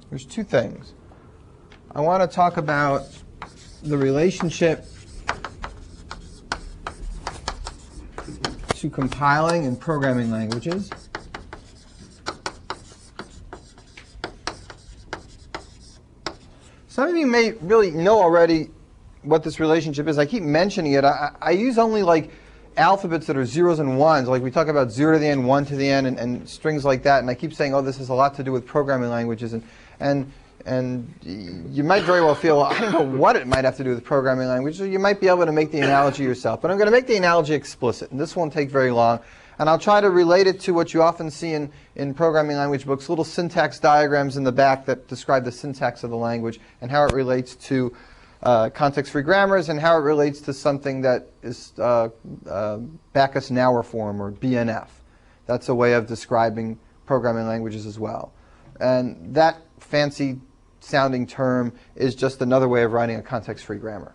There's two things. I want to talk about the relationship to compiling and programming languages. Some of you may really know already what this relationship is. I keep mentioning it. I use only like alphabets that are zeros and ones. Like we talk about 0 to the n, 1 to the n, and strings like that. And I keep saying, oh, this has a lot to do with programming languages. And you might very well feel, I don't know what it might have to do with programming languages. So you might be able to make the analogy yourself. But I'm going to make the analogy explicit. And this won't take very long. And I'll try to relate it to what you often see in programming language books, little syntax diagrams in the back that describe the syntax of the language and how it relates to context-free grammars and how it relates to something that is Backus-Naur form, or BNF. That's a way of describing programming languages as well. And that fancy-sounding term is just another way of writing a context-free grammar.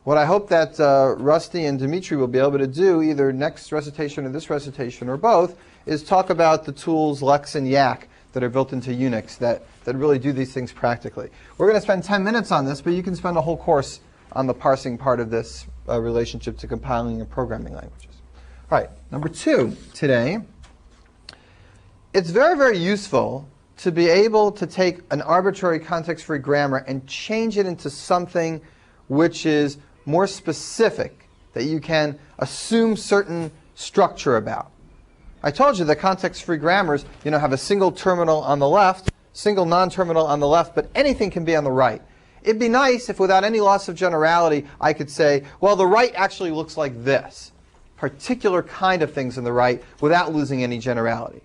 What I hope that Rusty and Dimitri will be able to do, either next recitation or this recitation or both, is talk about the tools Lex and Yak that are built into Unix that really do these things practically. We're going to spend 10 minutes on this, but you can spend a whole course on the parsing part of this relationship to compiling and programming languages. All right, number 2 today. It's very, very useful to be able to take an arbitrary context-free grammar and change it into something which is more specific, that you can assume certain structure about. I told you that context-free grammars, have a single terminal on the left, single non-terminal on the left, but anything can be on the right. It'd be nice if without any loss of generality, I could say, well, the right actually looks like this. Particular kind of things in the right without losing any generality.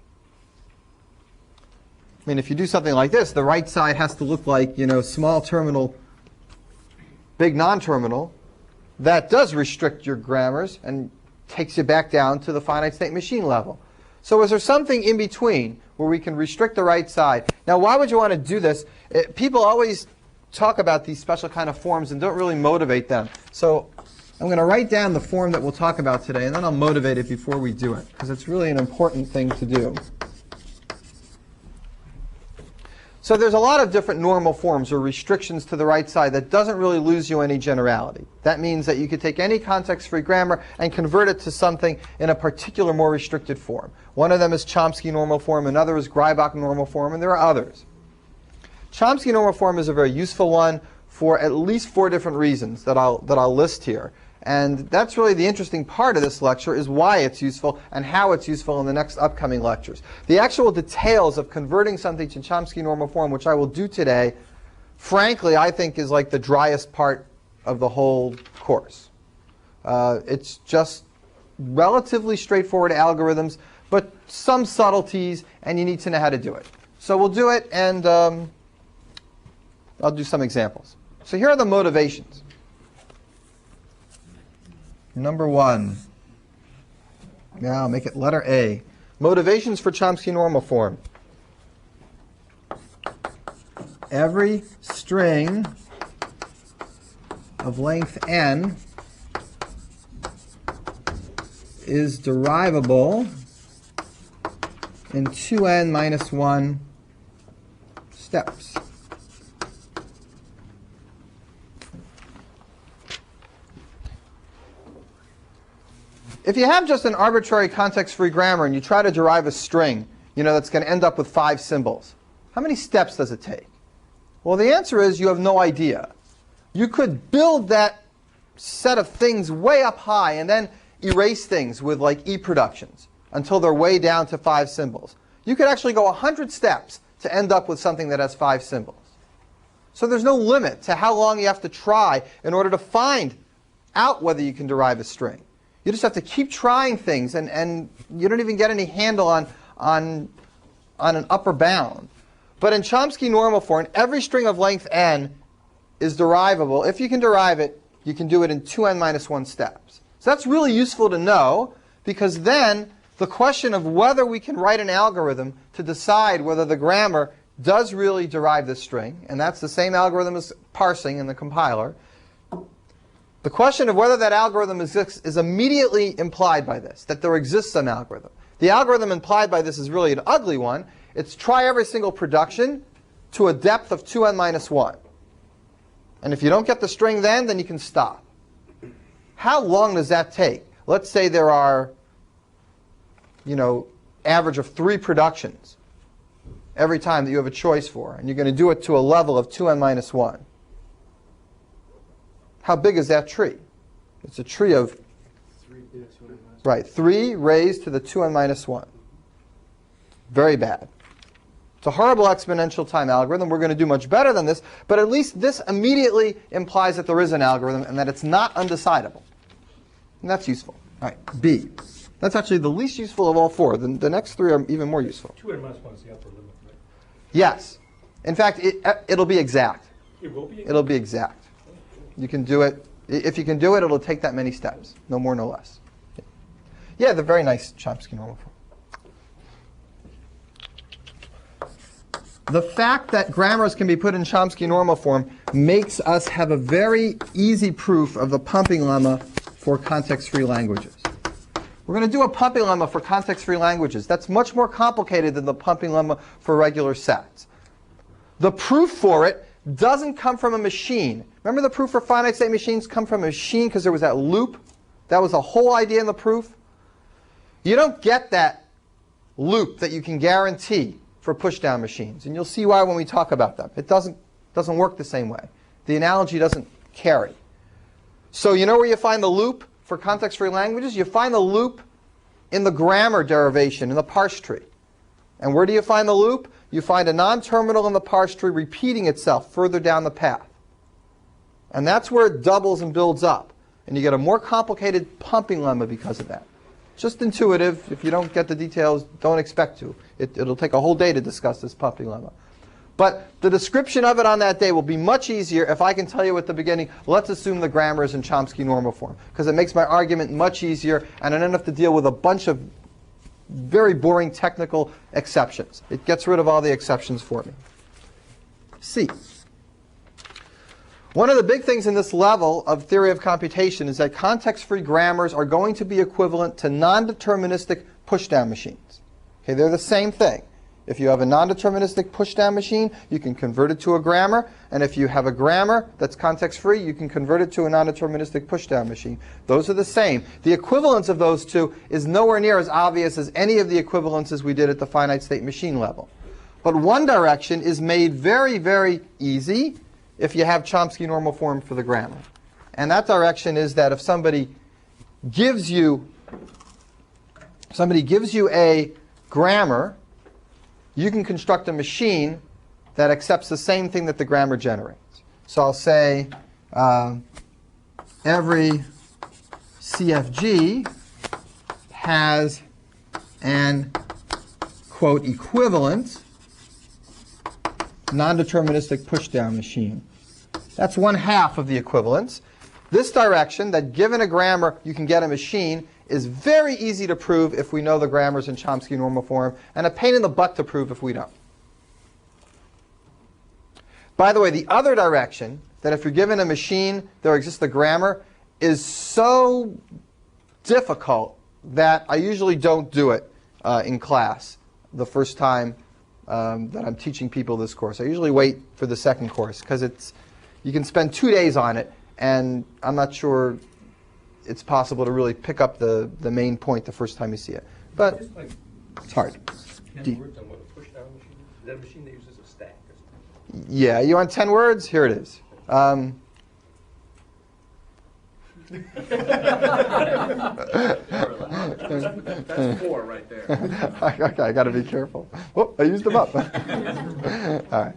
I mean, if you do something like this, the right side has to look like, small terminal, big non-terminal. That does restrict your grammars and takes you back down to the finite state machine level. So is there something in between where we can restrict the right side? Now, why would you want to do this? People always talk about these special kind of forms and don't really motivate them. So I'm going to write down the form that we'll talk about today, and then I'll motivate it before we do it, because it's really an important thing to do. So there's a lot of different normal forms or restrictions to the right side that doesn't really lose you any generality. That means that you could take any context-free grammar and convert it to something in a particular, more restricted form. One of them is Chomsky normal form, another is Greibach normal form, and there are others. Chomsky normal form is a very useful one for at least 4 different reasons that I'll list here. And that's really the interesting part of this lecture, is why it's useful and how it's useful in the next upcoming lectures. The actual details of converting something to Chomsky normal form, which I will do today, frankly, I think is like the driest part of the whole course. It's just relatively straightforward algorithms, but some subtleties, and you need to know how to do it. So we'll do it, and I'll do some examples. So here are the motivations. Number 1. Now I'll make it letter A. Motivations for Chomsky normal form. Every string of length n is derivable in 2n minus 1 steps. If you have just an arbitrary context-free grammar and you try to derive a string, that's going to end up with 5 symbols, how many steps does it take? Well, the answer is you have no idea. You could build that set of things way up high and then erase things with like e-productions until they're way down to 5 symbols. You could actually go 100 steps to end up with something that has 5 symbols. So there's no limit to how long you have to try in order to find out whether you can derive a string. You just have to keep trying things, and you don't even get any handle on an upper bound. But in Chomsky normal form, every string of length n is derivable. If you can derive it, you can do it in 2n minus 1 steps. So that's really useful to know, because then the question of whether we can write an algorithm to decide whether the grammar does really derive this string, and that's the same algorithm as parsing in the compiler, the question of whether that algorithm exists is immediately implied by this, that there exists some algorithm. The algorithm implied by this is really an ugly one. It's try every single production, to a depth of 2n minus 1. And if you don't get the string then you can stop. How long does that take? Let's say there are, average of 3 productions every time that you have a choice for, and you're going to do it to a level of 2n minus 1. How big is that tree? It's a tree of 3 raised to the 2n minus 1. Very bad. It's a horrible exponential time algorithm. We're going to do much better than this, but at least this immediately implies that there is an algorithm and that it's not undecidable. And that's useful. All right, B. That's actually the least useful of all 4. The next 3 are even more useful. 2n minus 1 is the upper limit, right? Yes. In fact, it'll be exact. It will be exact? It'll be exact. You can do it. If you can do it, it'll take that many steps. No more, no less. Yeah, the very nice Chomsky normal form. The fact that grammars can be put in Chomsky normal form makes us have a very easy proof of the pumping lemma for context-free languages. We're going to do a pumping lemma for context-free languages. That's much more complicated than the pumping lemma for regular sets. The proof for it doesn't come from a machine. Remember the proof for finite state machines come from a machine because there was that loop? That was the whole idea in the proof. You don't get that loop that you can guarantee for push-down machines. And you'll see why when we talk about them. It doesn't work the same way. The analogy doesn't carry. So you know where you find the loop for context-free languages? You find the loop in the grammar derivation, in the parse tree. And where do you find the loop? You find a non-terminal in the parse tree repeating itself further down the path. And that's where it doubles and builds up. And you get a more complicated pumping lemma because of that. Just intuitive. If you don't get the details, don't expect to. It'll take a whole day to discuss this pumping lemma. But the description of it on that day will be much easier if I can tell you at the beginning, let's assume the grammar is in Chomsky normal form. Because it makes my argument much easier, and I don't have to deal with a bunch of very boring technical exceptions. It gets rid of all the exceptions for me. C. One of the big things in this level of theory of computation is that context-free grammars are going to be equivalent to non-deterministic push-down machines. Okay, they're the same thing. If you have a non-deterministic push-down machine, you can convert it to a grammar. And if you have a grammar that's context-free, you can convert it to a non-deterministic push-down machine. Those are the same. The equivalence of those two is nowhere near as obvious as any of the equivalences we did at the finite state machine level. But one direction is made very, very easy if you have Chomsky normal form for the grammar. And that direction is that if somebody gives you a grammar, you can construct a machine that accepts the same thing that the grammar generates. So I'll say every CFG has an, quote, equivalent non-deterministic push-down machine. That's 1/2 of the equivalence. This direction, that given a grammar you can get a machine, is very easy to prove if we know the grammar's in Chomsky normal form, and a pain in the butt to prove if we don't. By the way, the other direction, that if you're given a machine, there exists a grammar, is so difficult that I usually don't do it in class the first time that I'm teaching people this course. I usually wait for the second course, because you can spend 2 days on it, and I'm not sure it's possible to really pick up the main point the first time you see it. But it's hard. 10 words on what a push-down machine is? Is that a machine that uses a stack or something? Yeah, you want 10 words? Here it is. That's 4 right there. Okay, I got to be careful. Oh, I used them up. All right.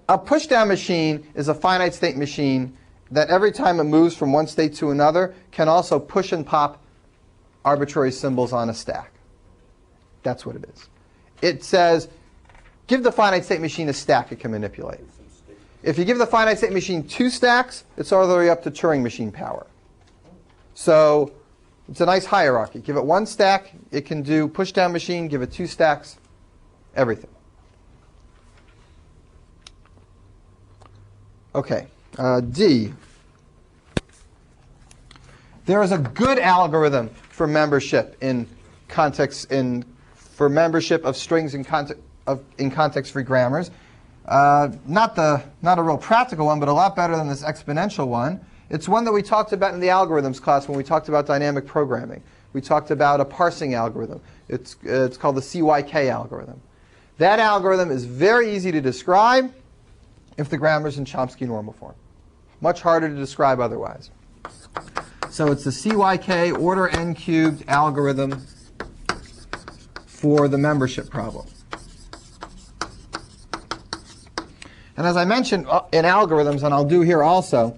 A push-down machine is a finite state machine that every time it moves from one state to another can also push and pop arbitrary symbols on a stack. That's what it is. It says, give the finite state machine a stack it can manipulate. If you give the finite state machine 2 stacks, it's all the way up to Turing machine power. So it's a nice hierarchy. Give it 1 stack, it can do push-down machine. Give it 2 stacks, everything. OK, D. There is a good algorithm for membership for membership of strings in context-free grammars. not a real practical one, but a lot better than this exponential one. It's one that we talked about in the algorithms class when we talked about dynamic programming. We talked about a parsing algorithm. It's called the CYK algorithm. That algorithm is very easy to describe if the grammar is in Chomsky normal form. Much harder to describe otherwise. So it's the CYK order n cubed algorithm for the membership problem. And as I mentioned in algorithms, and I'll do here also,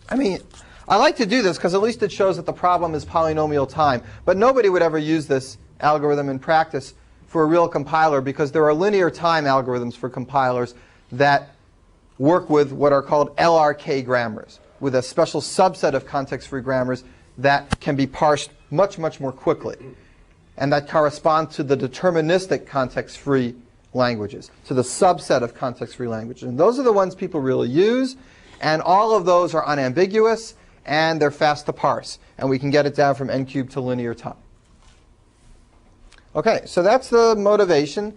I like to do this because at least it shows that the problem is polynomial time. But nobody would ever use this algorithm in practice for a real compiler because there are linear time algorithms for compilers that work with what are called LRK grammars, with a special subset of context-free grammars that can be parsed much, much more quickly, and that correspond to the deterministic context-free languages, to the subset of context-free languages. And those are the ones people really use, and all of those are unambiguous, and they're fast to parse. And we can get it down from n cubed to linear time. OK, so that's the motivation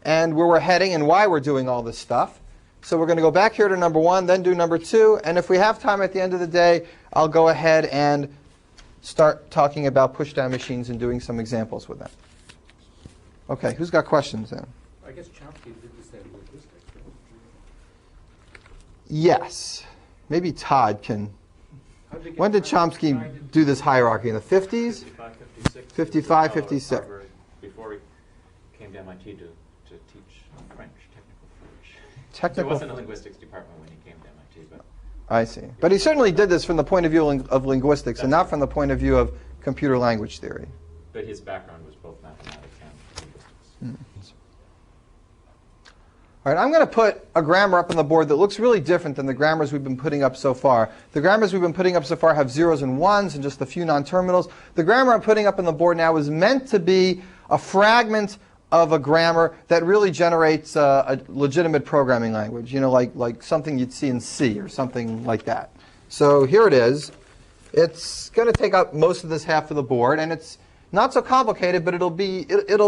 and where we're heading and why we're doing all this stuff. So we're going to go back here to number 1, then do number 2. And if we have time at the end of the day, I'll go ahead and start talking about push-down machines and doing some examples with them. OK, who's got questions then? I guess Chomsky did the same linguistics, right? Yes. Maybe Todd can. When did Chomsky do this hierarchy? In the 50s? 55, 56. 55, 56. Harvard, before he came to MIT to teach French, technical French. Technical. So it wasn't a linguistics department when he came to MIT, but I see. But he certainly did this from the point of view of linguistics and not from the point of view of computer language theory. but his background was both mathematics and linguistics. All right, I'm going to put a grammar up on the board that looks really different than the grammars we've been putting up so far. The grammars we've been putting up so far have zeros and ones and just a few non-terminals. The grammar I'm putting up on the board now is meant to be a fragment of a grammar that really generates a legitimate programming language, you know, like something you'd see in C or something like that. So here it is. It's going to take up most of this half of the board, and it's not so complicated, but it'll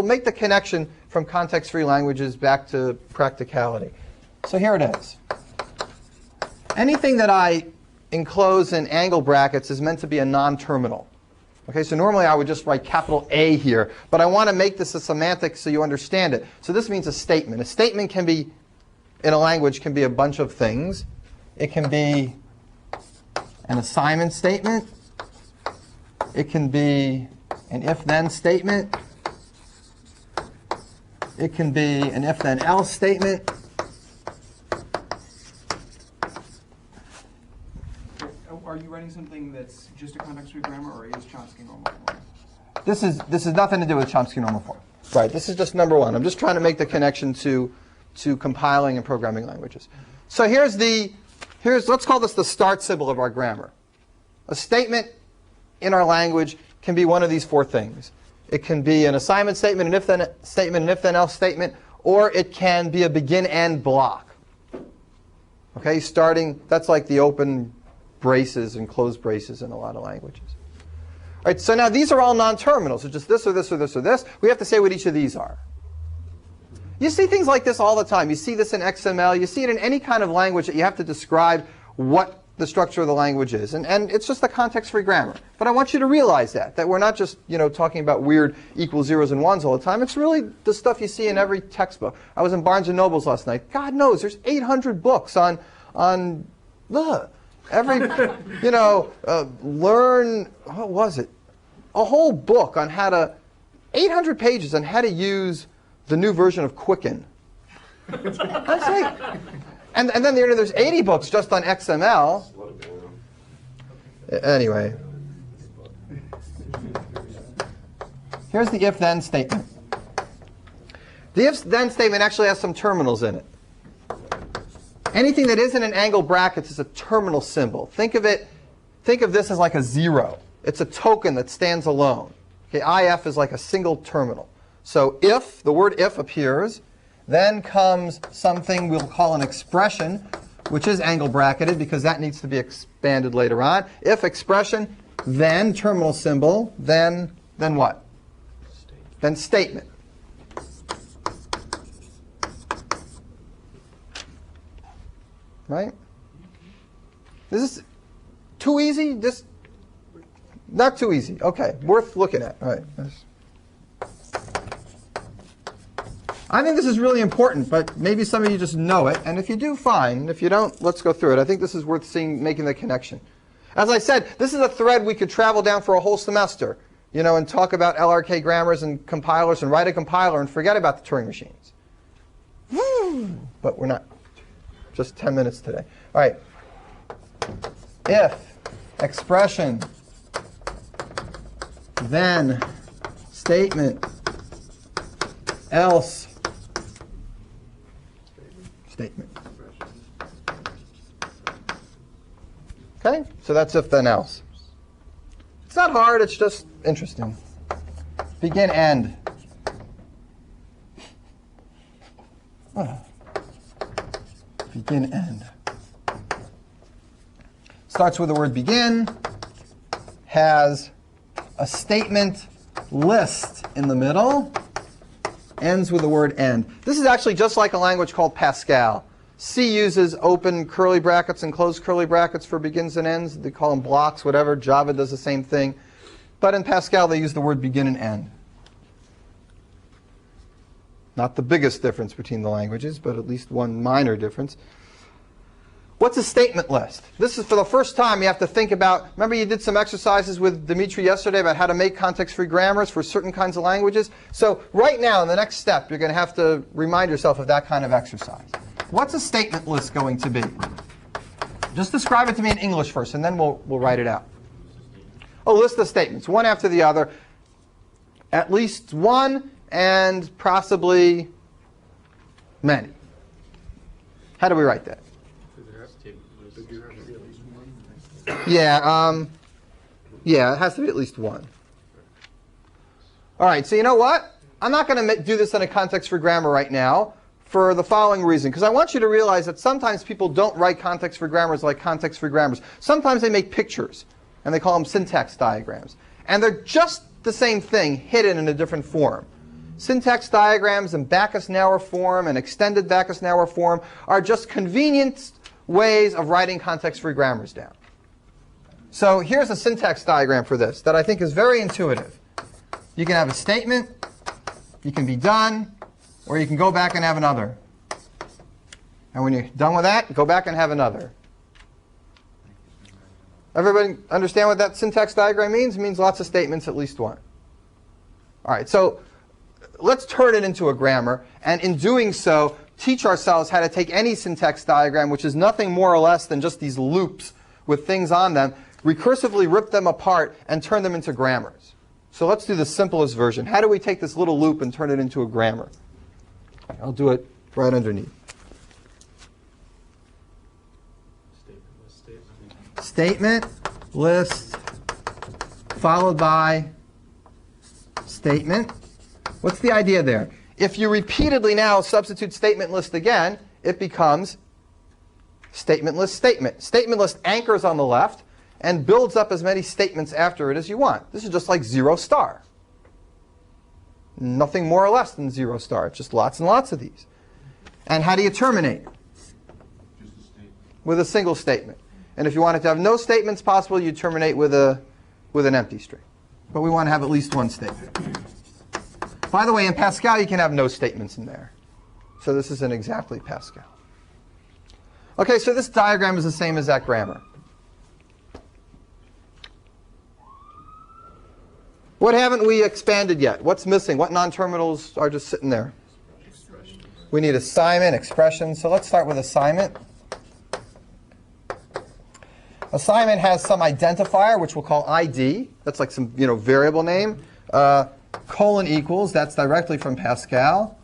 make the connection from context-free languages back to practicality. So here it is. Anything that I enclose in angle brackets is meant to be a non-terminal. Okay, so normally I would just write capital A here, but I want to make this a semantic so you understand it. So this means a statement. A statement can be, in a language, can be a bunch of things. It can be an assignment statement. It can be an if-then statement. It can be an if-then-else statement. Are you writing something that's just a context-free grammar, or is Chomsky normal form? This is nothing to do with Chomsky normal form. Right. This is just number one. I'm just trying to make the connection to compiling and programming languages. So let's call this the start symbol of our grammar. A statement in our language can be one of these four things. It can be an assignment statement, an if-then statement, an if-then-else statement, or it can be a begin-end block. Okay, that's like the open braces and closed braces in a lot of languages. All right, so now these are all non-terminals. So just this or this or this or this. We have to say what each of these are. You see things like this all the time. You see this in XML. You see it in any kind of language that you have to describe what the structure of the language is. And it's just a context-free grammar. But I want you to realize that we're not just talking about weird equals, zeros, and ones all the time. It's really the stuff you see in every textbook. I was in Barnes & Noble's last night. God knows, there's 800 books on every, learn, what was it? A whole book on 800 pages on how to use the new version of Quicken. That's like, and then there's 80 books just on XML. Anyway. Here's the if-then statement. The if-then statement actually has some terminals in it. Anything that isn't in angle brackets is a terminal symbol. Think of this as like a zero. It's a token that stands alone. Okay, IF is like a single terminal. So if, the word if appears, then comes something we'll call an expression, which is angle bracketed because that needs to be expanded later on. If expression, then terminal symbol, then what? Then statement. right? This is too easy? Just not too easy. Okay, worth looking at. All right. I think this is really important, but maybe some of you just know it. And if you do, fine. If you don't, let's go through it. I think this is worth seeing, making the connection. As I said, this is a thread we could travel down for a whole semester, you know, and talk about LRK grammars and compilers and write a compiler and forget about the Turing machines. But we're not. Just 10 minutes today. All right. If expression, then statement, else statement. Okay? So that's if, then, else. It's not hard. It's just interesting. Begin, end. Begin, end. Starts with the word begin, has a statement list in the middle, ends with the word end. This is actually just like a language called Pascal. C uses open curly brackets and closed curly brackets for begins and ends. They call them blocks, whatever. Java does the same thing. But in Pascal, they use the word begin and end. Not the biggest difference between the languages, but at least one minor difference. What's a statement list? This is for the first time you have to think about. Remember you did some exercises with Dimitri yesterday about how to make context-free grammars for certain kinds of languages? So right now, in the next step, you're going to have to remind yourself of that kind of exercise. What's a statement list going to be? Just describe it to me in English first, and then we'll write it out. A list of statements, one after the other. At least one, and possibly many. How do we write that? Yeah, it has to be at least one. All right, so you know what? I'm not going to do this in a context-free grammar right now for the following reason, because I want you to realize that sometimes people don't write context-free grammars like context-free grammars. Sometimes they make pictures, and they call them syntax diagrams. And they're just the same thing, hidden in a different form. Syntax diagrams and Backus-Naur form and extended Backus-Naur form are just convenient ways of writing context-free grammars down. So here's a syntax diagram for this that I think is very intuitive. You can have a statement, you can be done, or you can go back and have another. And when you're done with that, go back and have another. Everybody understand what that syntax diagram means? It means lots of statements, at least one. All right, so let's turn it into a grammar, and in doing so, teach ourselves how to take any syntax diagram, which is nothing more or less than just these loops with things on them, recursively rip them apart, and turn them into grammars. So let's do the simplest version. How do we take this little loop and turn it into a grammar? I'll do it right underneath. Statement, list, followed by statement. What's the idea there? If you repeatedly now substitute statement list again, it becomes statement list statement. Statement list anchors on the left and builds up as many statements after it as you want. This is just like 0 star. Nothing more or less than 0 star. It's just lots and lots of these. And how do you terminate? With a single statement. And if you wanted to have no statements possible, you terminate with an empty string. But we want to have at least one statement. By the way, in Pascal, you can have no statements in there. So this isn't exactly Pascal. OK, so this diagram is the same as that grammar. What haven't we expanded yet? What's missing? What non-terminals are just sitting there? We need assignment, expression. So let's start with assignment. Assignment has some identifier, which we'll call ID. That's like some variable name. Colon equals. That's directly from Pascal.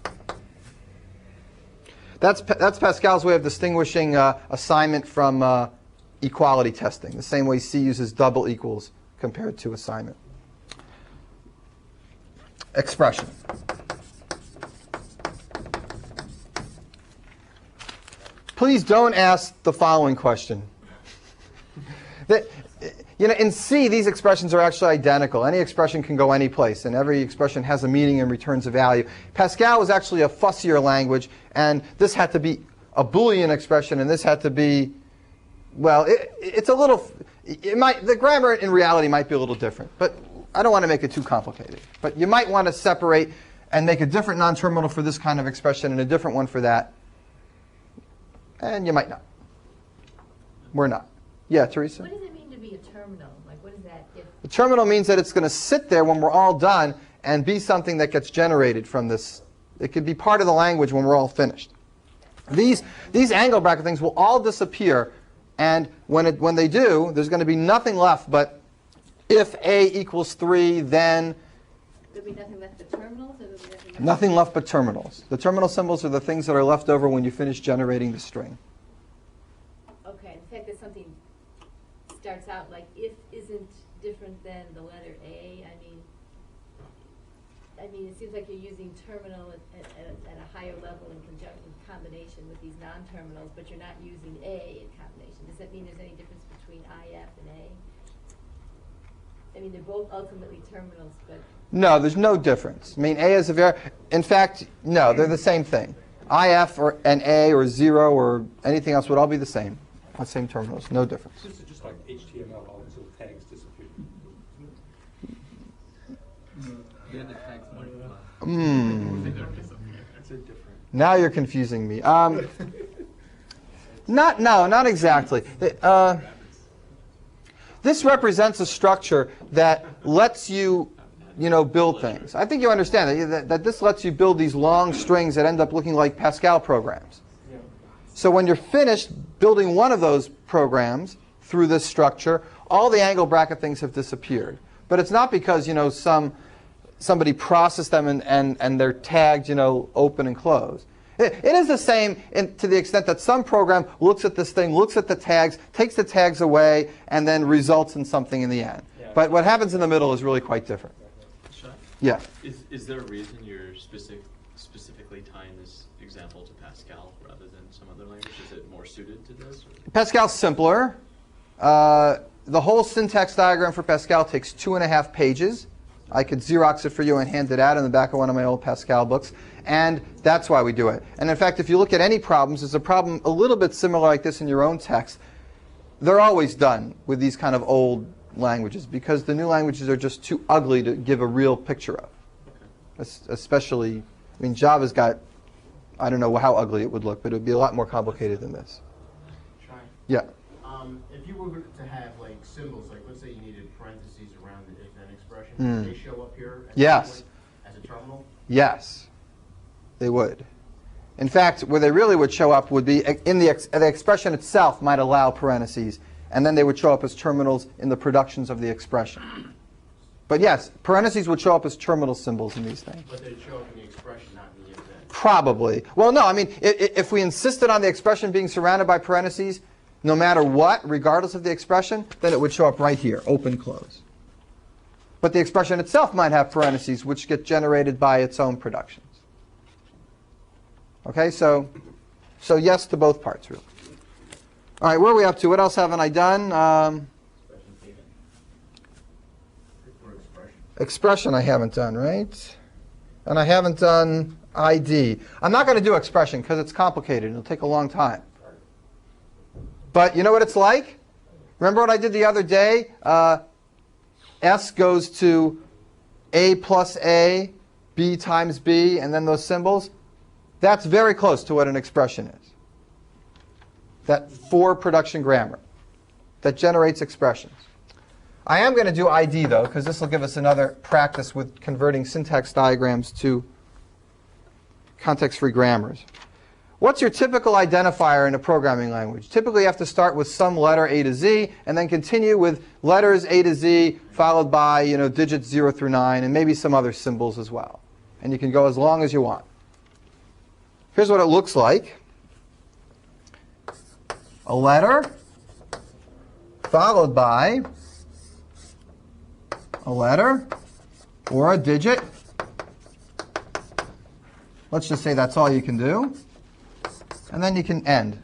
That's Pascal's way of distinguishing assignment from equality testing, the same way C uses double equals compared to assignment. Expression. Please don't ask the following question. In C, these expressions are actually identical. Any expression can go any place, and every expression has a meaning and returns a value. Pascal was actually a fussier language, and this had to be a Boolean expression, and this had to be, well, it's a little, the grammar in reality might be a little different, but I don't want to make it too complicated. But you might want to separate and make a different non-terminal for this kind of expression and a different one for that. And you might not. We're not. Yeah, Teresa? What does it mean to be a terminal? Like, what is that? The terminal means that it's going to sit there when we're all done and be something that gets generated from this. It could be part of the language when we're all finished. These angle bracket things will all disappear, and when they do, there's going to be nothing left but if A equals 3, then There'll be nothing left but terminals? Or there'll be nothing left but terminals. The terminal symbols are the things that are left over when you finish generating the string. Okay, the fact that something starts out like if isn't different than the letter A, I mean, it seems like you're using terminal at a higher level in combination with these non-terminals, but you're not using A in combination. Does that mean there's any difference between IF and A? I mean, they're both ultimately terminals, but... No, there's no difference. I mean, A is in fact, no, they're the same thing. IF and A or 0 or anything else would all be the same. The same terminals, no difference. This is just like HTML, all these little tags disappear. Now you're confusing me. Not exactly. This represents a structure that lets you, build things. I think you understand that this lets you build these long strings that end up looking like Pascal programs. So when you're finished building one of those programs through this structure, all the angle bracket things have disappeared. But it's not because somebody processed them and they're tagged open and closed. It is the same to the extent that some program looks at this thing, looks at the tags, takes the tags away, and then results in something in the end. Yeah. But what happens in the middle is really quite different. Sean, Yeah. is there a reason you're specifically tying this example to Pascal rather than some other language? Is it more suited to this? Or? Pascal's simpler. The whole syntax diagram for Pascal takes 2.5 pages. I could Xerox it for you and hand it out in the back of one of my old Pascal books. And that's why we do it. And in fact, if you look at any problems, there's a problem a little bit similar like this in your own text. They're always done with these kind of old languages because the new languages are just too ugly to give a real picture of. Especially, Java's got, I don't know how ugly it would look, but it would be a lot more complicated than this. Try. Yeah. If you were to have like symbols, like let's say you needed parentheses around the if-then expression, would they show up here Yes. as a terminal? Yes, they would. In fact, where they really would show up would be in the expression itself might allow parentheses, and then they would show up as terminals in the productions of the expression. But yes, parentheses would show up as terminal symbols in these things. But they'd show up in the expression, not in the if-then. Probably. Well, no, if we insisted on the expression being surrounded by parentheses, no matter what, regardless of the expression, then it would show up right here, open, close. But the expression itself might have parentheses, which get generated by its own productions. Okay, so yes to both parts, really. All right, where are we up to? What else haven't I done? Expression I haven't done, right? And I haven't done ID. I'm not going to do expression because it's complicated. It'll take a long time. But you know what it's like? Remember what I did the other day? S goes to A plus A, B times B, and then those symbols. That's very close to what an expression is. That for production grammar that generates expressions. I am going to do ID, though, because this will give us another practice with converting syntax diagrams to context-free grammars. What's your typical identifier in a programming language? Typically, you have to start with some letter A to Z, and then continue with letters A to Z, followed by digits 0 through 9, and maybe some other symbols as well. And you can go as long as you want. Here's what it looks like. A letter followed by a letter or a digit. Let's just say that's all you can do. And then you can end.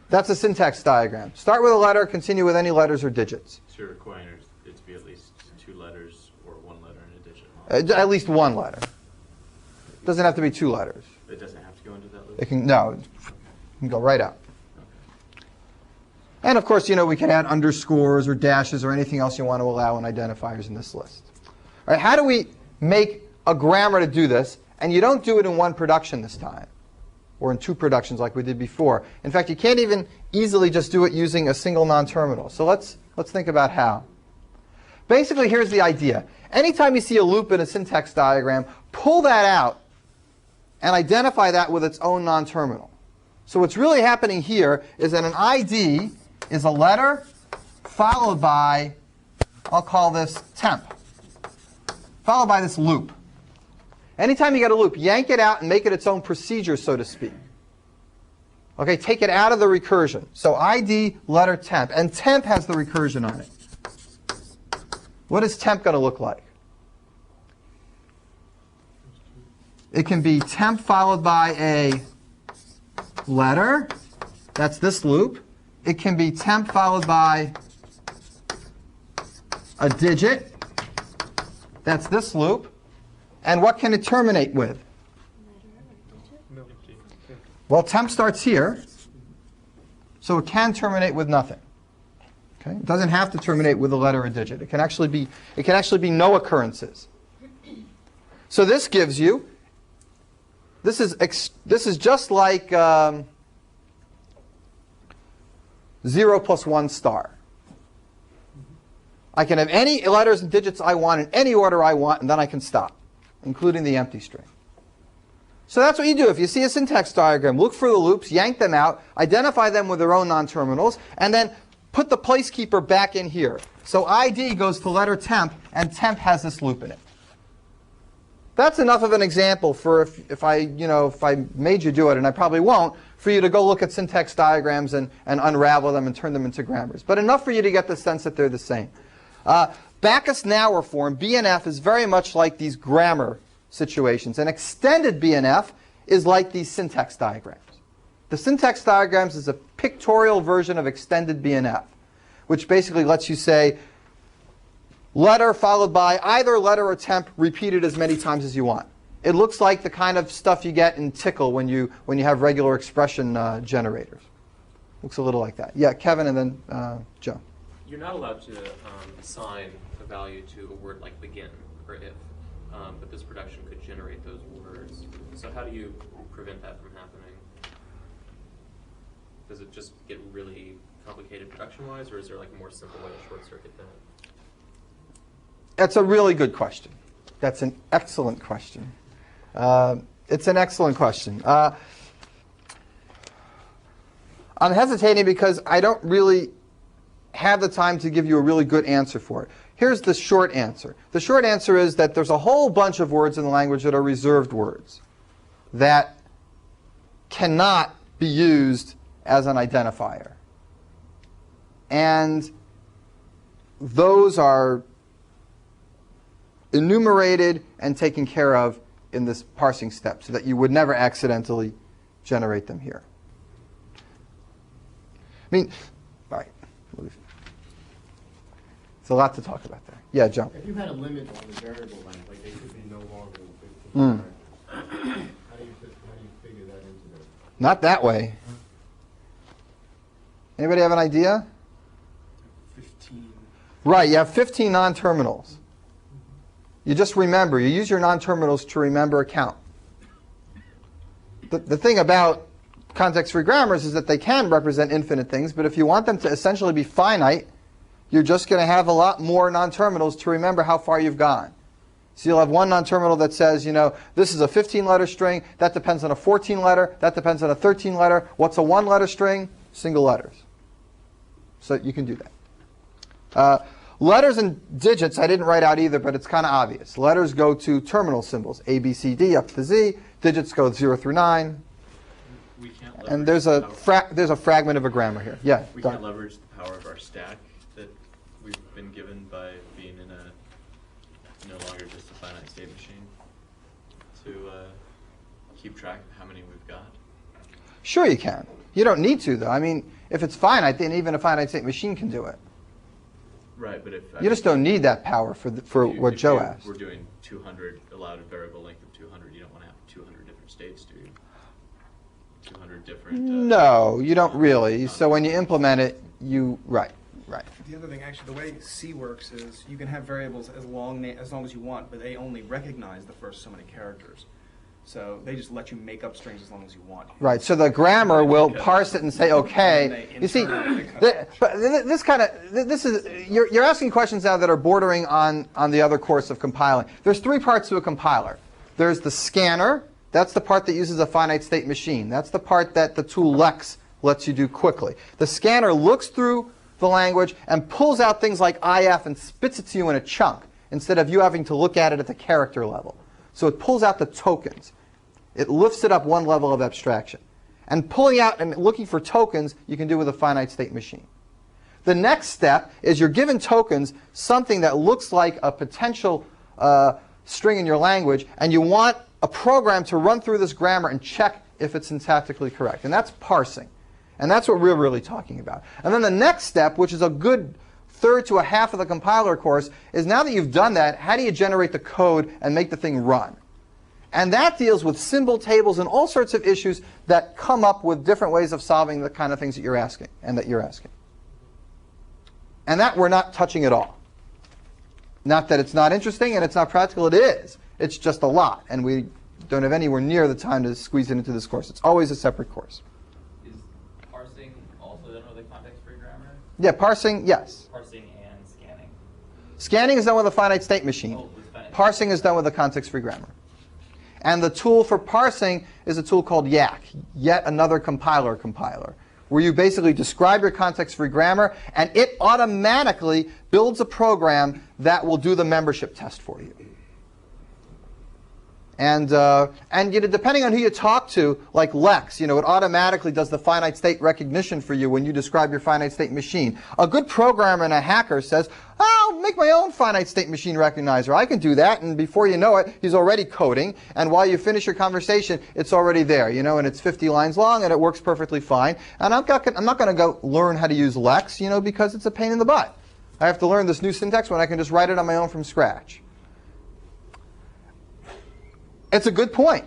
That's a syntax diagram. Start with a letter, continue with any letters or digits. So you're requiring it to be at least 2 letters or 1 letter and a digit? At least 1 letter. It doesn't have to be 2 letters. It doesn't have to go into that loop? It can, no. can go right out. And of course, we can add underscores or dashes or anything else you want to allow in identifiers in this list. All right, how do we make a grammar to do this? And you don't do it in one production this time, or in two productions like we did before. In fact, you can't even easily just do it using a single non-terminal. So let's think about how. Basically, here's the idea. Anytime you see a loop in a syntax diagram, pull that out and identify that with its own non-terminal. So what's really happening here is that an ID is a letter followed by, I'll call this temp, followed by this loop. Anytime you get a loop, yank it out and make it its own procedure, so to speak. Okay, take it out of the recursion. So ID, letter, temp. And temp has the recursion on it. What is temp going to look like? It can be temp followed by a letter. That's this loop. It can be temp followed by a digit. That's this loop. And what can it terminate with? Well, temp starts here, so it can terminate with nothing. Okay? It doesn't have to terminate with a letter or a digit. It can actually be no occurrences. So this gives you, this is just like 0 plus 1 star. I can have any letters and digits I want in any order I want, and then I can stop, including the empty string. So that's what you do. If you see a syntax diagram, look for the loops, yank them out, identify them with their own non-terminals, and then put the placekeeper back in here. So ID goes to letter temp, and temp has this loop in it. That's enough of an example for if I made you do it, and I probably won't, for you to go look at syntax diagrams and unravel them and turn them into grammars. But enough for you to get the sense that they're the same. Backus-Naur form, BNF, is very much like these grammar situations. An extended BNF is like these syntax diagrams. The syntax diagrams is a pictorial version of extended BNF, which basically lets you say letter followed by either letter or temp repeated as many times as you want. It looks like the kind of stuff you get in Tickle when you have regular expression generators. Looks a little like that. Yeah, Kevin and then Joe. You're not allowed to assign a value to a word like begin or if, but this production could generate those words. So how do you prevent that from happening? Does it just get really complicated production-wise, or is there like a more simple way to short-circuit that? That's a really good question. That's an excellent question. It's an excellent question. I'm hesitating because I don't really have the time to give you a really good answer for it. Here's the short answer. The short answer is that there's a whole bunch of words in the language that are reserved words that cannot be used as an identifier. And those are enumerated and taken care of in this parsing step so that you would never accidentally generate them here. I mean, all right. It's a lot to talk about there. Yeah, Joe. If you had a limit on the variable length, like they could be no longer than 15 characters, how do you figure that into there? Not that way. Anybody have an idea? 15. Right, you have 15 non-terminals. You just remember, you use your non-terminals to remember a count. The thing about context-free grammars is that they can represent infinite things, but if you want them to essentially be finite, you're just going to have a lot more non-terminals to remember how far you've gone. So you'll have one non-terminal that says, this is a 15-letter string. That depends on a 14-letter. That depends on a 13-letter. What's a one-letter string? Single letters. So you can do that. Letters and digits I didn't write out either, but it's kind of obvious. Letters go to terminal symbols, A, B, C, D, up to Z. Digits go 0 through 9. We can't leverage And there's a fragment of a grammar here. Yeah. we Don. can't leverage the power of our stack that we've been given by being in a no longer just a finite state machine to keep track of how many we've got. Sure you can. You don't need to, though. I mean, if it's finite, then even a finite state machine can do it. Right, but if You just don't need that power for if what if Joe you asked. We're doing 200 allowed a variable length of 200. You don't want to have 200 different states, do you? 200 different. No, you don't really. So when you implement it, right. The other thing, actually, the way C works is you can have variables as long as you want, but they only recognize the first so many characters. So they just let you make up strings as long as you want. Right. So the grammar will parse it and say, okay. You see, you're asking questions now that are bordering on the other course of compiling. There's three parts to a compiler. There's the scanner. That's the part that uses a finite state machine. That's the part that the tool Lex lets you do quickly. The scanner looks through the language and pulls out things like IF and spits it to you in a chunk instead of you having to look at it at the character level. So it pulls out the tokens. It lifts it up one level of abstraction. And pulling out and looking for tokens you can do with a finite state machine. The next step is you're given tokens, something that looks like a potential string in your language, and you want a program to run through this grammar and check if it's syntactically correct. And that's parsing. And that's what we're really talking about. And then the next step, which is a good third to a half of the compiler course, is now that you've done that, how do you generate the code and make the thing run? And that deals with symbol tables and all sorts of issues that come up with different ways of solving the kind of things that you're asking and that you're asking. And that we're not touching at all. Not that it's not interesting and it's not practical, it is. It's just a lot, and we don't have anywhere near the time to squeeze it into this course. It's always a separate course. Is parsing also done with a context-free grammar? Yeah, parsing, yes. Parsing and scanning. Scanning is done with a finite state machine. Oh, with finite Parsing is done with a context-free grammar. And the tool for parsing is a tool called YAC, yet another compiler, where you basically describe your context-free grammar, and it automatically builds a program that will do the membership test for you. And depending on who you talk to, like Lex, it automatically does the finite state recognition for you when you describe your finite state machine. A good programmer and a hacker says, I'll make my own finite state machine recognizer. I can do that. And before you know it, he's already coding. And while you finish your conversation, it's already there, and it's 50 lines long, and it works perfectly fine. And I'm not going to go learn how to use Lex, because it's a pain in the butt. I have to learn this new syntax when I can just write it on my own from scratch. It's a good point.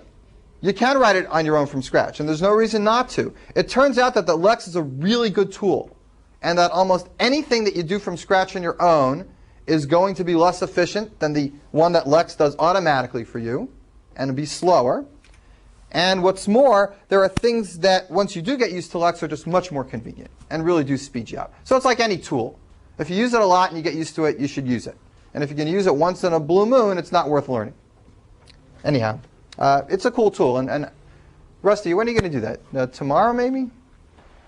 You can write it on your own from scratch, and there's no reason not to. It turns out that the Lex is a really good tool, and that almost anything that you do from scratch on your own is going to be less efficient than the one that Lex does automatically for you, and be slower. And what's more, there are things that, once you do get used to Lex, are just much more convenient and really do speed you up. So it's like any tool. If you use it a lot and you get used to it, you should use it. And if you can use it once in a blue moon, it's not worth learning. Anyhow, it's a cool tool. And Rusty, when are you going to do that? Tomorrow, maybe?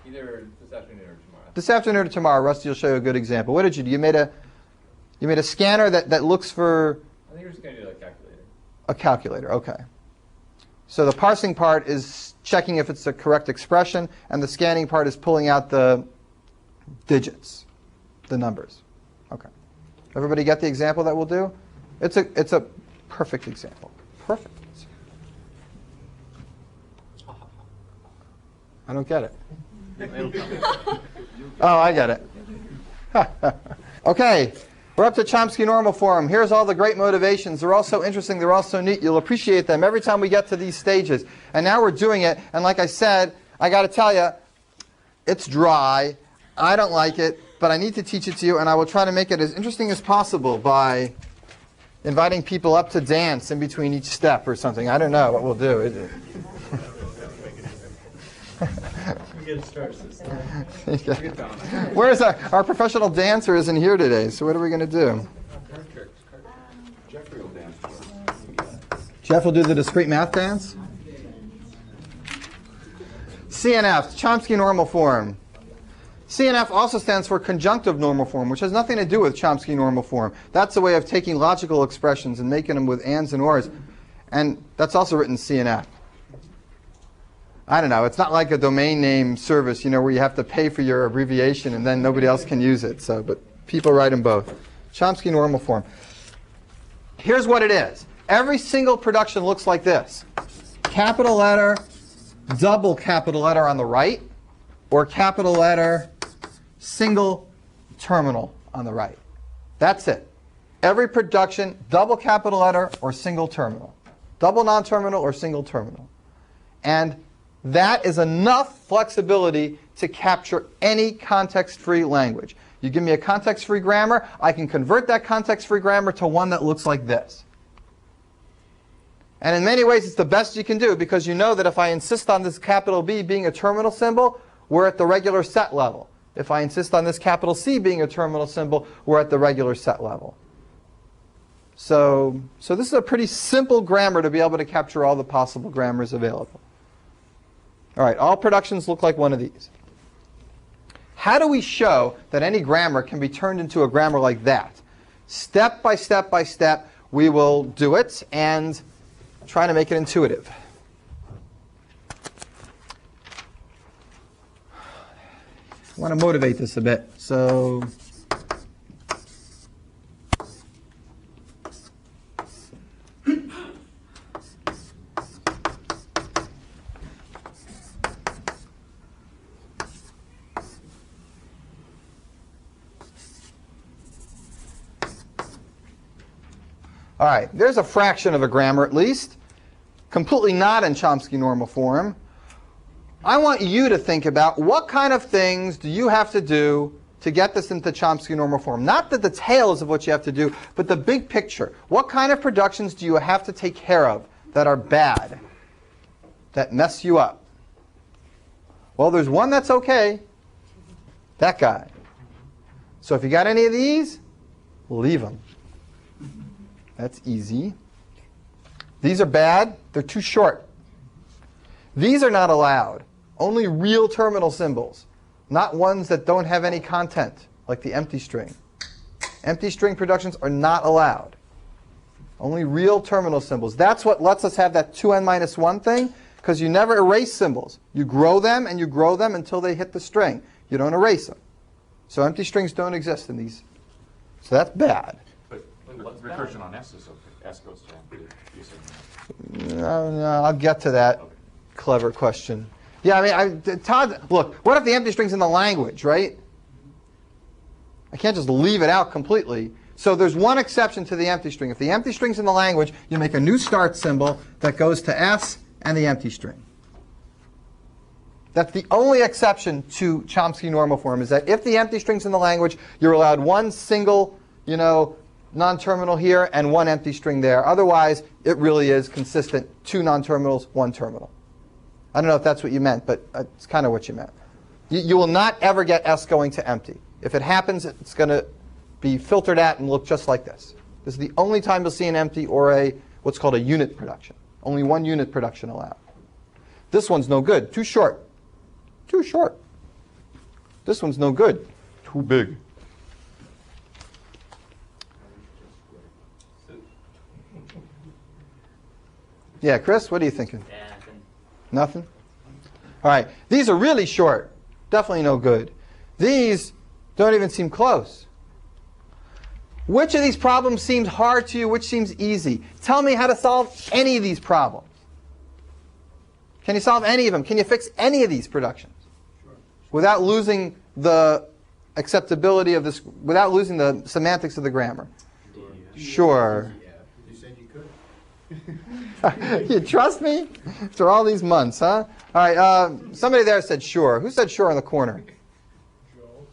Either this afternoon or tomorrow. This afternoon or tomorrow, Rusty will show you a good example. What did you do? You made a scanner that looks for I think we're just going to do a calculator. a calculator. Okay. So the parsing part is checking if it's the correct expression, and the scanning part is pulling out the digits, the numbers. Okay. Everybody get the example that we'll do? It's a perfect example. Perfect. I don't get it. Oh, I get it. Okay, we're up to Chomsky normal form. Here's all the great motivations. They're all so interesting. They're all so neat. You'll appreciate them every time we get to these stages. And now we're doing it. And like I said, I got to tell you, it's dry. I don't like it, but I need to teach it to you. And I will try to make it as interesting as possible by inviting people up to dance in between each step or something. I don't know what we'll do. Where's our professional dancer isn't here today, so what are we going to do? Jeff will do the discrete math dance? CNF, Chomsky normal form. CNF also stands for conjunctive normal form, which has nothing to do with Chomsky normal form. That's a way of taking logical expressions and making them with ands and ors. And that's also written CNF. I don't know. It's not like a domain name service, where you have to pay for your abbreviation and then nobody else can use it. But people write them both. Chomsky normal form. Here's what it is. Every single production looks like this. Capital letter, double capital letter on the right, or capital letter, single terminal on the right. That's it. Every production, double capital letter or single terminal. Double non-terminal or single terminal. And That is enough flexibility to capture any context-free language. You give me a context-free grammar, I can convert that context-free grammar to one that looks like this. And in many ways, it's the best you can do, because you know that if I insist on this capital B being a terminal symbol, we're at the regular set level. If I insist on this capital C being a terminal symbol, we're at the regular set level. So this is a pretty simple grammar to be able to capture all the possible grammars available. All right, all productions look like one of these. How do we show that any grammar can be turned into a grammar like that? Step by step by step, we will do it and try to make it intuitive. I want to motivate this a bit. So all right, there's a fraction of a grammar at least, completely not in Chomsky normal form. I want you to think about what kind of things do you have to do to get this into Chomsky normal form. Not the details of what you have to do, but the big picture. What kind of productions do you have to take care of that are bad, that mess you up? Well, there's one that's okay. That guy. So if you got any of these, leave them. That's easy. These are bad. They're too short. These are not allowed. Only real terminal symbols, not ones that don't have any content, like the empty string. Empty string productions are not allowed. Only real terminal symbols. That's what lets us have that 2n-1 thing, because you never erase symbols. You grow them and you grow them until they hit the string. You don't erase them. So empty strings don't exist in these. So that's bad. But recursion on S is okay. S goes to empty. You said No, I'll get to that. okay. Clever question. Yeah, I mean, Todd, look, what if the empty string's in the language, right? I can't just leave it out completely. So there's one exception to the empty string. If the empty string's in the language, you make a new start symbol that goes to S and the empty string. That's the only exception to Chomsky normal form, is that if the empty string's in the language, you're allowed one single, non-terminal here and one empty string there. Otherwise, it really is consistent. 2 non-terminals, 1 terminal. I don't know if that's what you meant, but it's kind of what you meant. You will not ever get S going to empty. If it happens, it's going to be filtered at and look just like this. This is the only time you'll see an empty or what's called a unit production. Only 1 unit production allowed. This one's no good. Too short. Too short. This one's no good. Too big. Yeah, Chris, what are you thinking? Nothing? All right. These are really short. Definitely no good. These don't even seem close. Which of these problems seems hard to you? Which seems easy? Tell me how to solve any of these problems. Can you solve any of them? Can you fix any of these productions? Sure. Without losing the acceptability of this, without losing the semantics of the grammar? Sure. You said you could. You trust me? After all these months, huh? All right, somebody there said sure. Who said sure in the corner? Joe.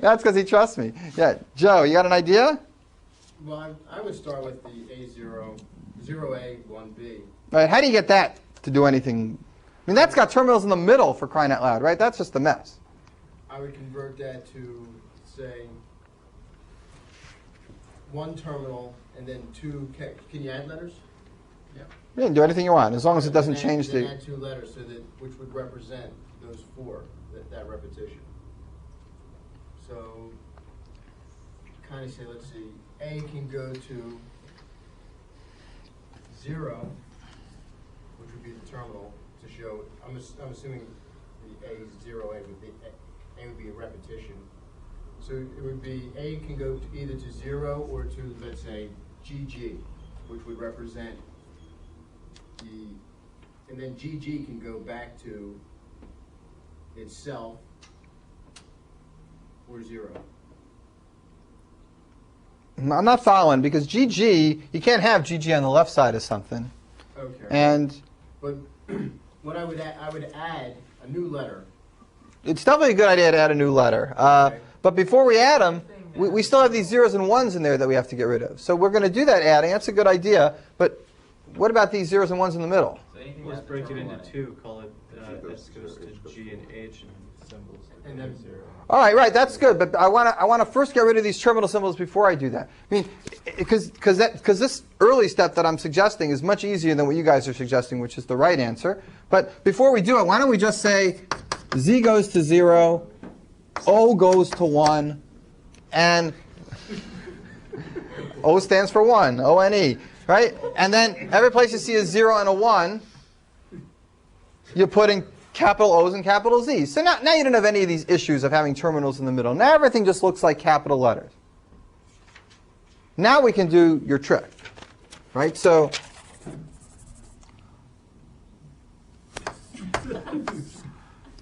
That's because he trusts me. Yeah, Joe, you got an idea? Well, I would start with the A0, 0A, 1B. All right, how do you get that to do anything? I mean, that's got terminals in the middle, for crying out loud, right? That's just a mess. I would convert that to, say, 1 terminal and then 2. Can you add letters? Yeah. You can do anything you want, as long as it doesn't change then the... add 2 letters, which would represent those 4, that repetition. So, kind of say, let's see, A can go to 0, which would be the terminal to show. I'm assuming the A is 0A would be A would be a repetition. So it would be A can go to either to 0 or to, let's say, GG, which would represent and then GG can go back to itself or 0. I'm not following, because GG, you can't have GG on the left side of something. Okay. And But what I would add a new letter. It's definitely a good idea to add a new letter. Okay. But before we add them, we still have these zeros and ones in there that we have to get rid of. So we're going to do that adding. That's a good idea. But what about these zeros and ones in the middle? So anything Let's after break it terminal into A. two, call it S goes to G and H and symbols. And then zero. All right, right, that's good. But I want to first get rid of these terminal symbols before I do that. I mean, because this early step that I'm suggesting is much easier than what you guys are suggesting, which is the right answer. But before we do it, why don't we just say Z goes to 0, O goes to 1, and O stands for 1, O-N-E, right? And then every place you see a 0 and a 1, you're putting capital O's and capital Z's. So now you don't have any of these issues of having terminals in the middle. Now everything just looks like capital letters. Now we can do your trick, right? So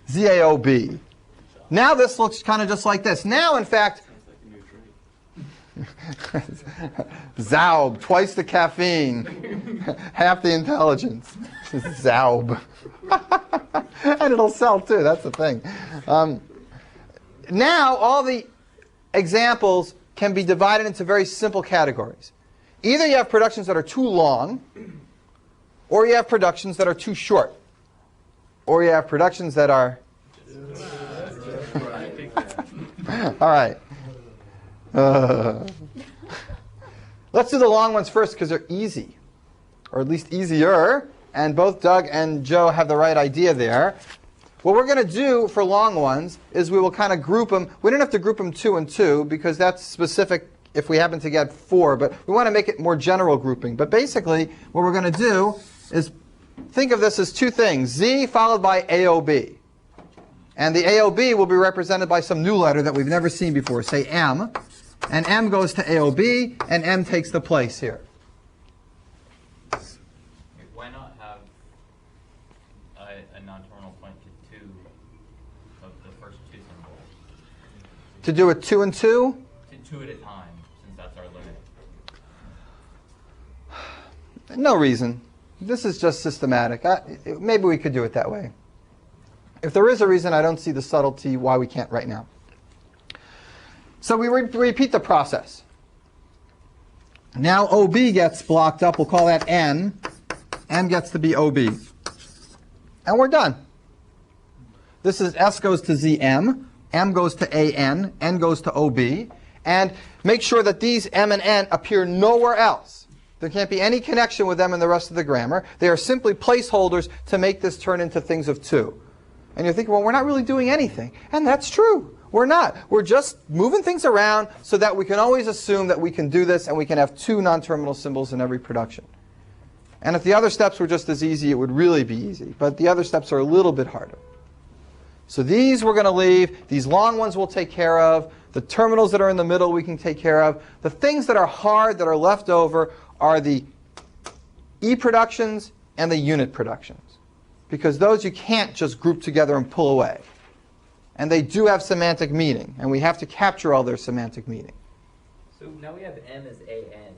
ZAOB. Now this looks kind of just like this. Now, in fact, Zaub, twice the caffeine, half the intelligence. Zaub. And it'll sell too, that's the thing. Now all the examples can be divided into very simple categories. Either you have productions that are too long, or you have productions that are too short, or you have productions that are... All right. Let's do the long ones first because they're easy, or at least easier. And both Doug and Joe have the right idea there. What we're going to do for long ones is we will kind of group them. We don't have to group them 2 and 2 because that's specific if we happen to get 4. But we want to make it more general grouping. But basically, what we're going to do is think of this as two things. Z followed by AOB. And the AOB will be represented by some new letter that we've never seen before, say M. And M goes to AOB, and M takes the place here. Why not have a non-terminal point to 2 of the first 2 symbols? To do it 2 and 2? To 2 at a time, since that's our limit. No reason. This is just systematic. Maybe we could do it that way. If there is a reason, I don't see the subtlety why we can't right now. So we repeat the process. Now OB gets blocked up. We'll call that N. M gets to be OB. And we're done. This is S goes to ZM. M goes to AN. N goes to OB. And make sure that these M and N appear nowhere else. There can't be any connection with them in the rest of the grammar. They are simply placeholders to make this turn into things of 2. And you're thinking, well, we're not really doing anything. And that's true. We're not. We're just moving things around so that we can always assume that we can do this and we can have 2 non-terminal symbols in every production. And if the other steps were just as easy, it would really be easy. But the other steps are a little bit harder. So these we're going to leave. These long ones we'll take care of. The terminals that are in the middle we can take care of. The things that are hard that are left over are the E productions and the unit productions. Because those you can't just group together and pull away. And they do have semantic meaning, and we have to capture all their semantic meaning. So now we have M as AN,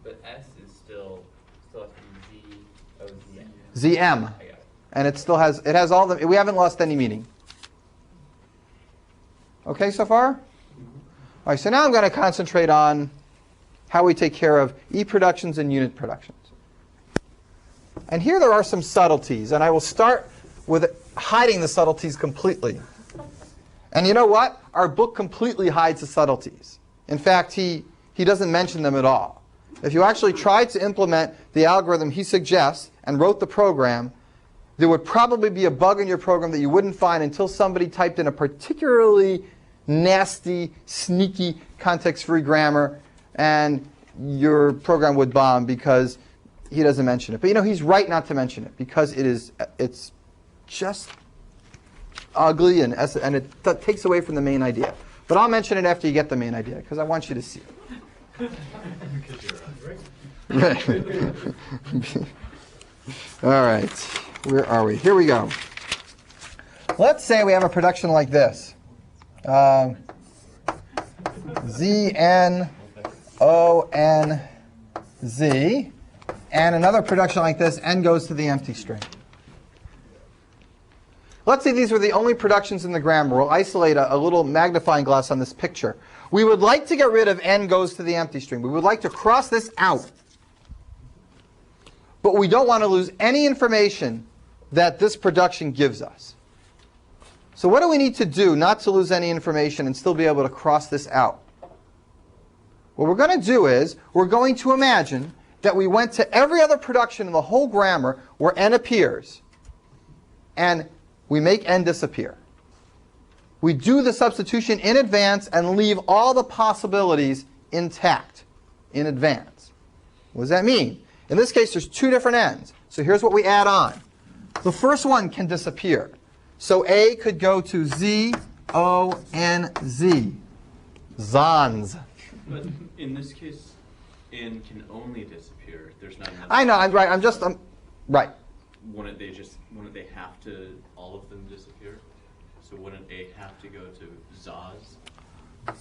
but S is still has to be Z O Z M. ZM. I got it. And it still has all the, we haven't lost any meaning. Okay so far? All right, so now I'm going to concentrate on how we take care of E productions and unit productions. And here there are some subtleties, and I will start with hiding the subtleties completely. And you know what? Our book completely hides the subtleties. In fact, he doesn't mention them at all. If you actually tried to implement the algorithm he suggests and wrote the program, there would probably be a bug in your program that you wouldn't find until somebody typed in a particularly nasty, sneaky, context-free grammar, and your program would bomb because he doesn't mention it. But you know, he's right not to mention it because it's just ugly and it takes away from the main idea. But I'll mention it after you get the main idea because I want you to see it. All right, where are we? Here we go. Let's say we have a production like this. Z, N, O, N, Z. and another production like this, n goes to the empty string. Let's say these were the only productions in the grammar. We'll isolate a little magnifying glass on this picture. We would like to get rid of n goes to the empty string. We would like to cross this out. But we don't want to lose any information that this production gives us. So what do we need to do not to lose any information and still be able to cross this out? What we're going to do is we're going to imagine that we went to every other production in the whole grammar where n appears, and we make n disappear. We do the substitution in advance and leave all the possibilities intact in advance. What does that mean? In this case, there's two different n's. So here's what we add on. The first one can disappear. So A could go to Z-O-N-Z. Zons. But in this case, n can only disappear. There's not enough. I know, I'm right. I'm right. Wouldn't they have to, all of them disappear? So wouldn't A have to go to Zaz? Okay.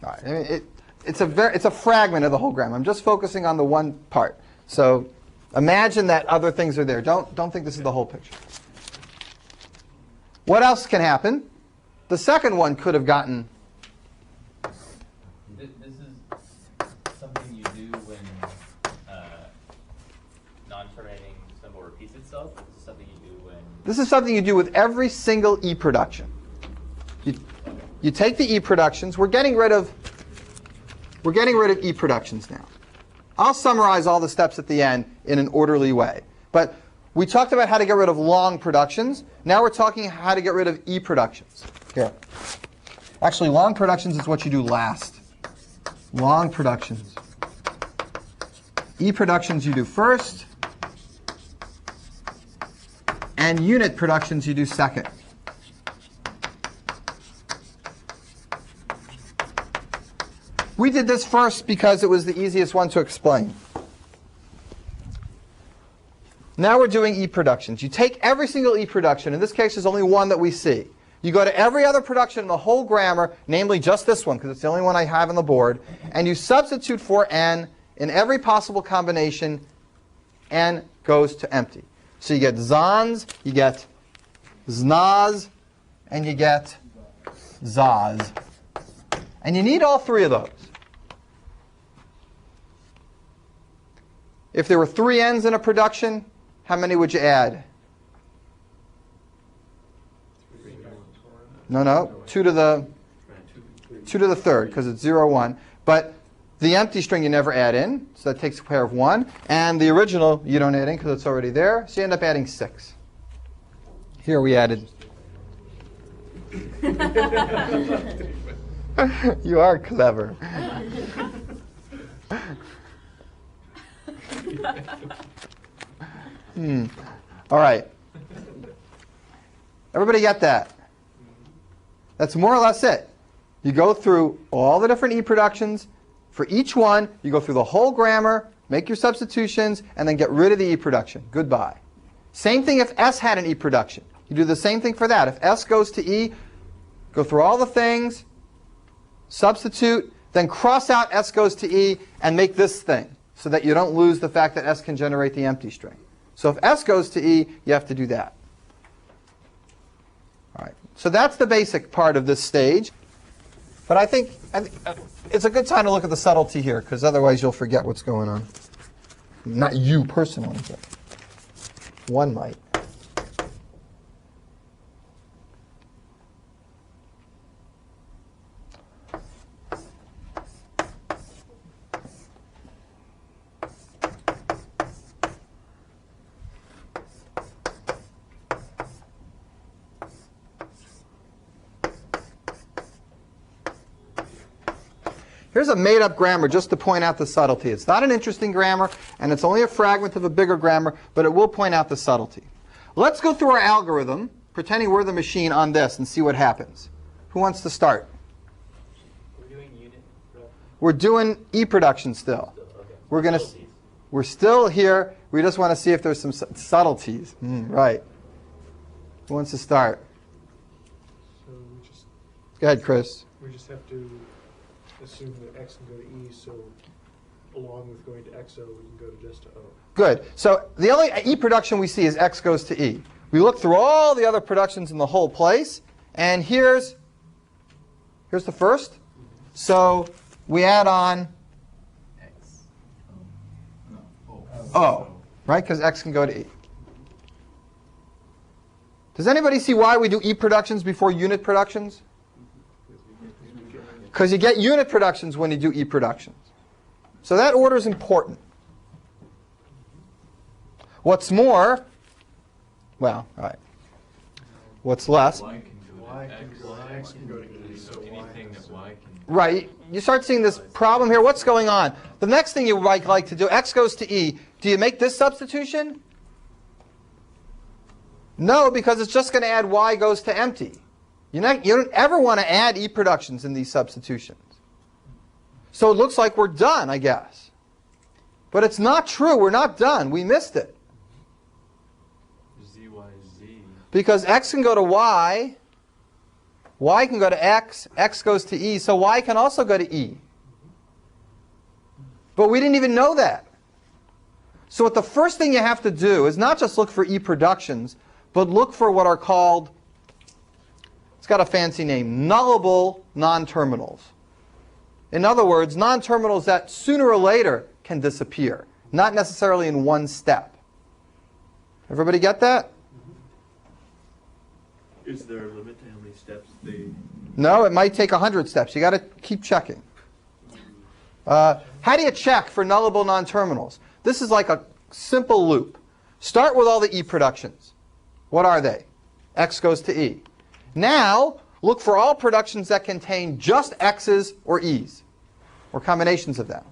All right. I mean, it's a fragment of the whole grammar. I'm just focusing on the one part. So imagine that other things are there. Don't think this is the whole picture. What else can happen? The second one could have gotten. This is something you do when non-terminating symbol repeats itself. Or this is something you do when. This is something you do with every single E production. You take the E productions. We're getting rid of E productions now. I'll summarize all the steps at the end in an orderly way. But we talked about how to get rid of long productions. Now we're talking how to get rid of E productions. Here. Actually, long productions is what you do last. Long productions. E productions you do first. And unit productions you do second. We did this first because it was the easiest one to explain. Now we're doing E productions. You take every single E production. In this case, there's only one that we see. You go to every other production in the whole grammar, namely just this one, because it's the only one I have on the board, and you substitute for n in every possible combination. N goes to empty. So you get zons, you get znaz, and you get zaz. And you need all three of those. If there were 3 n's in a production, how many would you add? No, 2 to the third, because it's 0, 1. But the empty string you never add in, so that takes care of 1. And the original you don't add in because it's already there, so you end up adding 6. Here we added. You are clever. All right. Everybody get that? That's more or less it. You go through all the different E productions. For each one, you go through the whole grammar, make your substitutions, and then get rid of the E production. Goodbye. Same thing if S had an E production. You do the same thing for that. If S goes to E, go through all the things, substitute, then cross out S goes to E and make this thing so that you don't lose the fact that S can generate the empty string. So if S goes to E, you have to do that. All right. So that's the basic part of this stage. But I think it's a good time to look at the subtlety here, because otherwise you'll forget what's going on. Not you personally, but one might. Here's a made-up grammar just to point out the subtlety. It's not an interesting grammar, and it's only a fragment of a bigger grammar, but it will point out the subtlety. Let's go through our algorithm, pretending we're the machine on this, and see what happens. Who wants to start? We're doing unit production. We're doing E production still. Okay. We're still here. We just want to see if there's some subtleties. Right. Who wants to start? So we just, Go ahead, Chris. we just have to assume that X can go to E, so along with going to XO, we can go to just to O. Good. So the only E production we see is X goes to E. We look through all the other productions in the whole place, and here's the first. So we add on X. O, right? Because X can go to E. Does anybody see why we do E productions before unit productions? Because you get unit productions when you do E productions. So that order is important. What's more, well, all right. What's less? Y can go to X. So Anything that Y can. Right. You start seeing this problem here. What's going on? The next thing you might like to do, X goes to E. Do you make this substitution? No, because it's just going to add Y goes to empty. You don't ever want to add E productions in these substitutions. So it looks like we're done, I guess. But it's not true. We're not done. We missed it. Z, Y, Z. Because X can go to Y, Y can go to X, X goes to E, so Y can also go to E. But we didn't even know that. So what the first thing you have to do is not just look for E productions, but look for what are called, it's got a fancy name, nullable non-terminals. In other words, non-terminals that sooner or later can disappear, not necessarily in one step. Everybody get that? Is there a limit to how many steps they? No, it might take 100 steps. You got to keep checking. How do you check for nullable non-terminals? This is like a simple loop. Start with all the E productions. What are they? X goes to E. Now, look for all productions that contain just X's or E's, or combinations of them.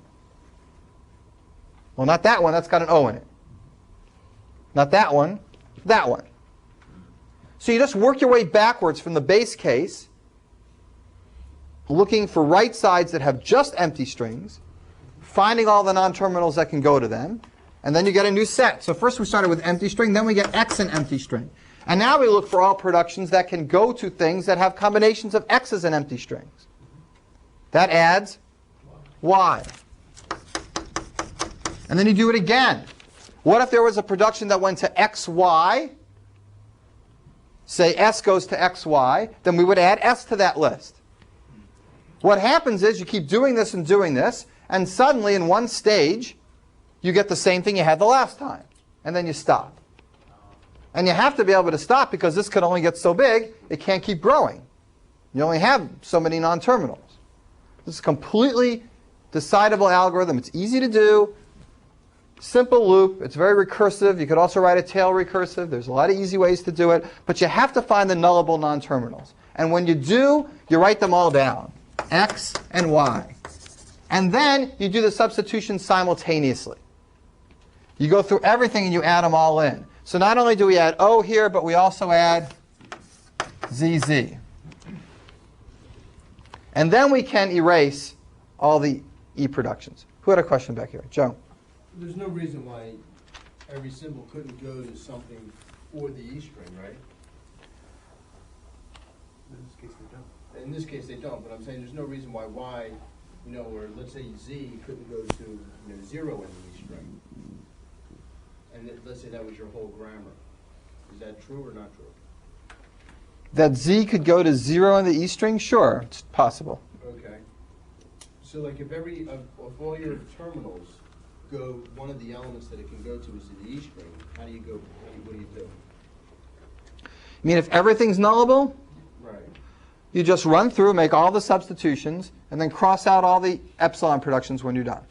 Well, not that one. That's got an O in it. Not that one. That one. So you just work your way backwards from the base case, looking for right sides that have just empty strings, finding all the non-terminals that can go to them, and then you get a new set. So first we started with empty string, then we get X and empty string. And now we look for all productions that can go to things that have combinations of X's and empty strings. That adds Y. And then you do it again. What if there was a production that went to XY? Say S goes to XY, then we would add S to that list. What happens is you keep doing this, and suddenly in one stage, you get the same thing you had the last time. And then you stop. And you have to be able to stop because this could only get so big, it can't keep growing. You only have so many non-terminals. This is a completely decidable algorithm. It's easy to do. Simple loop. It's very recursive. You could also write a tail recursive. There's a lot of easy ways to do it. But you have to find the nullable non-terminals. And when you do, you write them all down. X and Y. And then you do the substitution simultaneously. You go through everything and you add them all in. So not only do we add O here, but we also add ZZ. And then we can erase all the E productions. Who had a question back here? Joe. There's no reason why every symbol couldn't go to something for the E string, right? In this case, they don't. In this case, they don't, but I'm saying there's no reason why Y, or let's say Z couldn't go to, 0 in the E string. And let's say that was your whole grammar. Is that true or not true? That Z could go to 0 in the E string? Sure, it's possible. Okay. So like if if all your terminals go, one of the elements that it can go to is the E string, how do you go, what do you do? You mean if everything's nullable? Right. You just run through, make all the substitutions, and then cross out all the epsilon productions when you're done.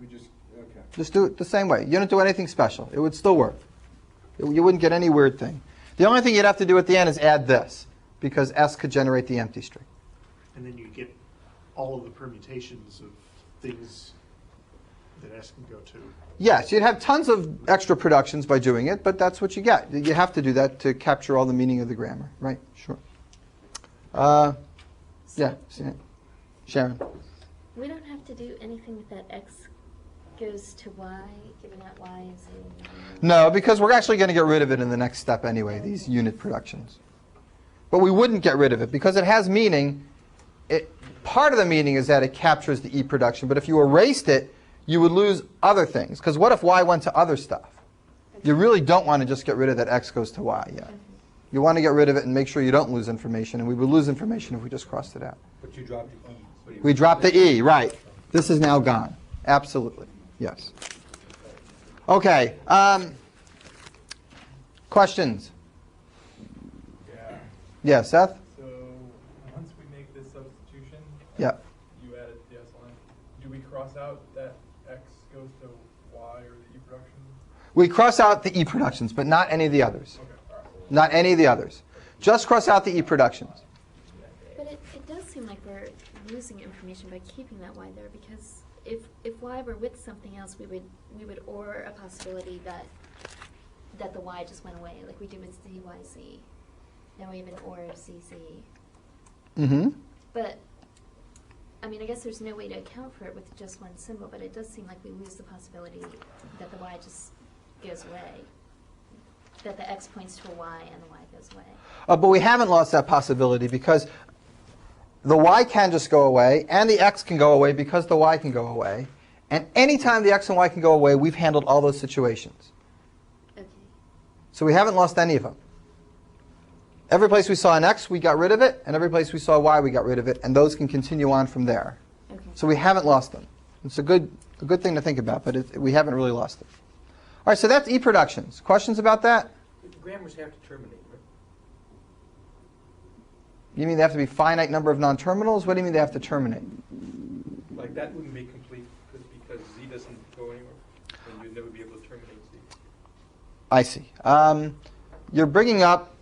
You just, okay. Just do it the same way. You don't do anything special. It would still work. You wouldn't get any weird thing. The only thing you'd have to do at the end is add this, because S could generate the empty string. And then you get all of the permutations of things that S can go to. Yes, you'd have tons of extra productions by doing it, but that's what you get. You have to do that to capture all the meaning of the grammar. Right, sure. Yeah, Sharon. We don't have to do anything with that X goes to Y, given that Y is in... No, because we're actually going to get rid of it in the next step anyway, these unit productions. But we wouldn't get rid of it because it has meaning part of the meaning is that it captures the E production, but if you erased it, you would lose other things. Because what if Y went to other stuff? You really don't want to just get rid of that X goes to Y yet. You want to get rid of it and make sure you don't lose information, and we would lose information if we just crossed it out. But you dropped the E. We dropped the E, right. This is now gone. Absolutely. Yes. Okay. Questions? Yeah. Yeah, Seth? So once we make this substitution, Yeah. you added the S line. Do we cross out that X goes to Y or the E production? We cross out the E productions, but not any of the others. Okay, all right. Not any of the others. Just cross out the E productions. But it does seem like we're losing information by keeping that Y there, because if Y were with something else, we would or a possibility that the Y just went away, like we do with CYC. Now we have an or of CC. Mm-hmm. But I mean, I guess there's no way to account for it with just one symbol, but it does seem like we lose the possibility that the Y just goes away. That the X points to a Y and the Y goes away. But we haven't lost that possibility because the Y can just go away and the X can go away because the Y can go away. And anytime the X and Y can go away, we've handled all those situations. Okay. So we haven't lost any of them. Every place we saw an X, we got rid of it, and every place we saw a Y, we got rid of it, and those can continue on from there. Okay. So we haven't lost them. It's a good thing to think about, but we haven't really lost them. All right, so that's E productions. Questions about that? The grammars have to terminate, right? You mean they have to be finite number of non-terminals? What do you mean they have to terminate? Like that wouldn't be complete because Z doesn't go anywhere, and you'd never be able to terminate Z. I see. You're bringing up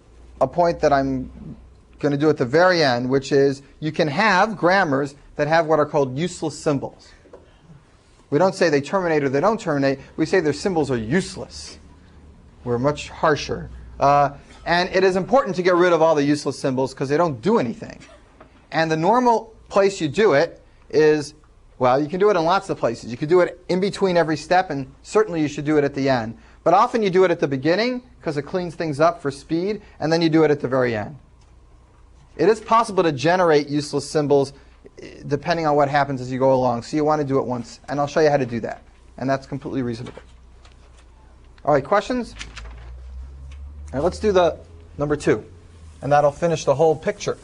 a point that I'm going to do at the very end, which is you can have grammars that have what are called useless symbols. We don't say they terminate or they don't terminate. We say their symbols are useless. We're much harsher. And it is important to get rid of all the useless symbols because they don't do anything. And the normal place you do it is, well, you can do it in lots of places. You can do it in between every step, and certainly you should do it at the end. But often you do it at the beginning because it cleans things up for speed, and then you do it at the very end. It is possible to generate useless symbols depending on what happens as you go along. So you want to do it once, and I'll show you how to do that. And that's completely reasonable. All right, questions? All right, let's do the number 2, and that'll finish the whole picture.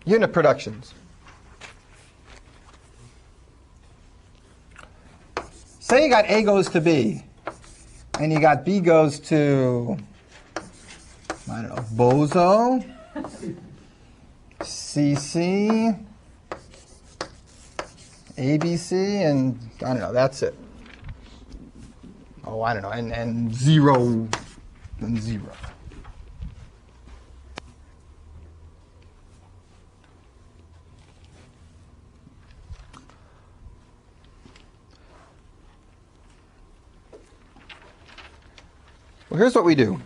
Unit productions. Say you got A goes to B, and you got B goes to, I don't know, bozo, CC, ABC, and I don't know, that's it. Oh, I don't know, and 0 and 0. Well, here's what we do.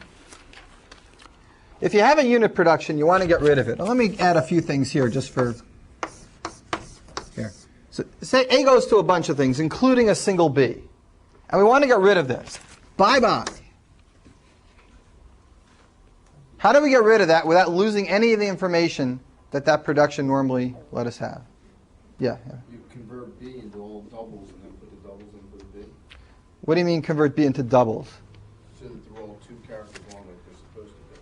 If you have a unit production, you want to get rid of it. Now, let me add a few things here just for here. So say A goes to a bunch of things, including a single B. And we want to get rid of this. Bye-bye. How do we get rid of that without losing any of the information that that production normally let us have? Yeah. You convert B into all doubles and then put the doubles in for the B. What do you mean convert B into doubles? So that they're all 2 characters long like they're supposed to be.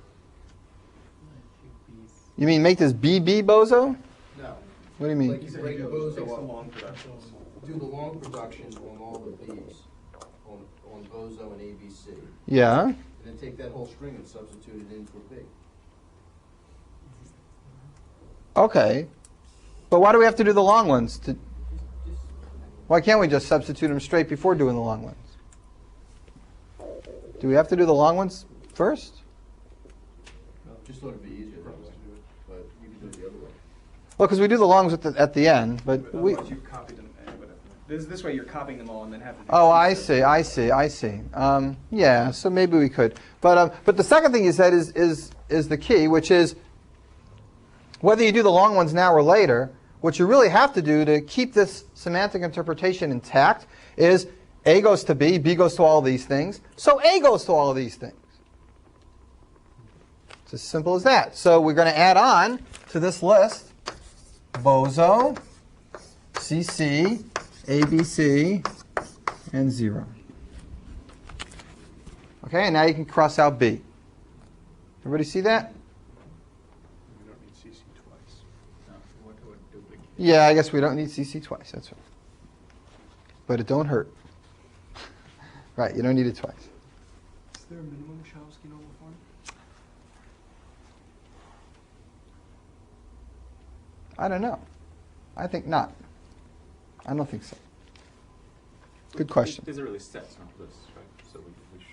You mean make this BB bozo? No. What do you mean? Like you break the bozo Fix the up. long productions. Do the long production on all the B's, on bozo and ABC. Yeah. And then take that whole string and substitute it in for B. Okay. But why do we have to do the long ones? Why can't we just substitute them straight before doing the long ones? Do we have to do the long ones first? Just thought it'd be easier that way, but you can do it the other way. Well, because we do the longs at the end, but we... Otherwise you've copied them. This way you're copying them all and then have to do Oh, I see. Yeah, so maybe we could. But the second thing you said is the key, which is whether you do the long ones now or later, what you really have to do to keep this semantic interpretation intact is A goes to B, B goes to all these things, so A goes to all of these things. It's as simple as that. So we're going to add on to this list boso, CC, ABC, and 0. Okay, and now you can cross out B. Everybody see that? We don't need CC twice. Yeah, I guess we don't need CC twice. That's right. But it don't hurt. Right, you don't need it twice. Is there a minimum Chomsky normal form? I don't know. I think not. I don't think so. Good question. These are really sets, not lists, right? So we should.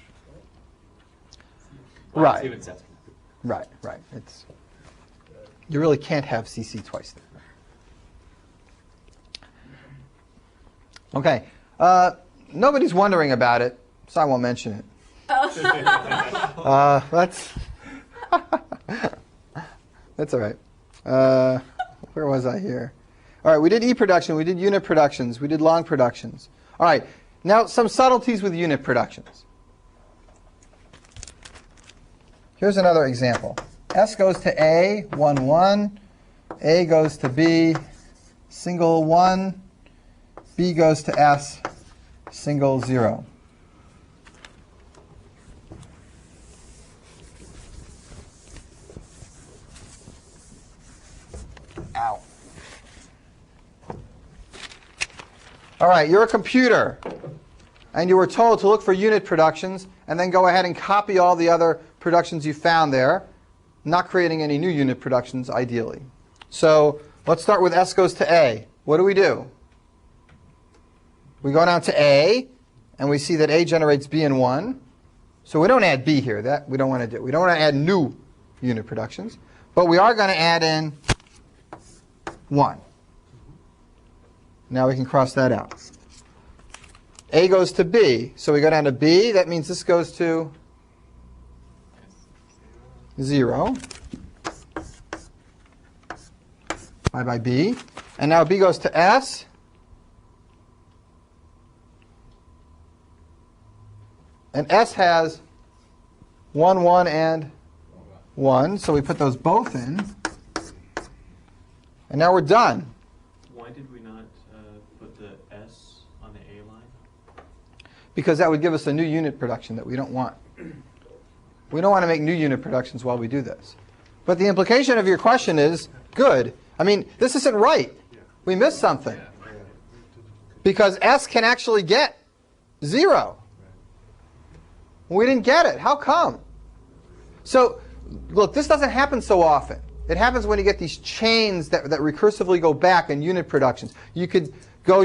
Right. Even sets. Right, right. It's you really can't have CC twice there. Okay. Nobody's wondering about it, so I won't mention it. That's that's all right. Where was I here? All right, we did E-production, we did unit productions, we did long productions. All right, now some subtleties with unit productions. Here's another example. S goes to A, 1, 1. A goes to B, single 1. B goes to S, single 0. Ow. All right, you're a computer, and you were told to look for unit productions and then go ahead and copy all the other productions you found there, not creating any new unit productions, ideally. So let's start with S goes to A. What do? We go down to A, and we see that A generates B in 1. So we don't add B here. That we don't want to do. We don't want to add new unit productions. But we are going to add in 1. Now we can cross that out. A goes to B. So we go down to B. That means this goes to 0. By B. And now B goes to S. And S has 1, 1, and 1. So we put those both in. And now we're done. Why did we not put the S on the A line? Because that would give us a new unit production that we don't want. We don't want to make new unit productions while we do this. But the implication of your question is, good. I mean, this isn't right. We missed something. Because S can actually get 0. We didn't get it. How come? So, look, this doesn't happen so often. It happens when you get these chains that recursively go back in unit productions. You could go,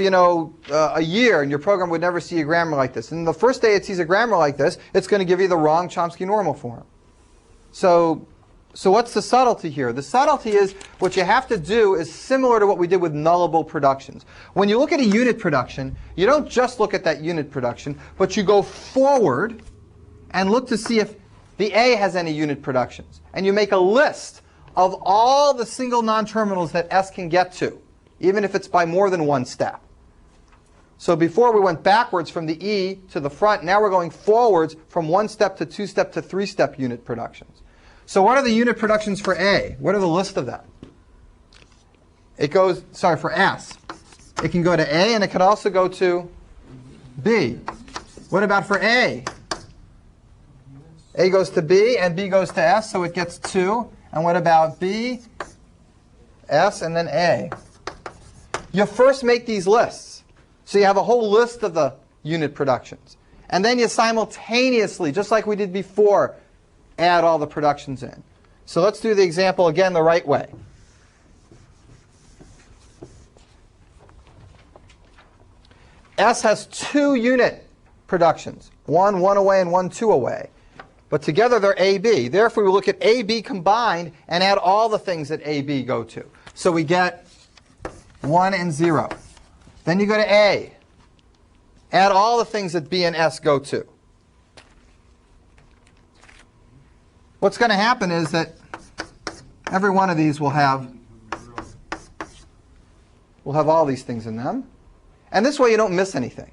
a year and your program would never see a grammar like this. And the first day it sees a grammar like this, it's going to give you the wrong Chomsky normal form. So what's the subtlety here? The subtlety is what you have to do is similar to what we did with nullable productions. When you look at a unit production, you don't just look at that unit production, but you go forward and look to see if the A has any unit productions. And you make a list of all the single non-terminals that S can get to, even if it's by more than one step. So before we went backwards from the E to the front, now we're going forwards from 1-step to 2-step to 3-step unit productions. So what are the unit productions for A? What are the list of them? It goes, for S. It can go to A and it can also go to B. What about for A? A goes to B and B goes to S, so it gets 2. And what about B, S, and then A? You first make these lists. So you have a whole list of the unit productions. And then you simultaneously, just like we did before, add all the productions in. So let's do the example again the right way. S has 2 unit productions, 1 away and 1 2 away. But together they're AB. Therefore, we look at AB combined and add all the things that AB go to. So we get 1 and 0. Then you go to A. Add all the things that B and S go to. What's going to happen is that every one of these will have all these things in them. And this way you don't miss anything.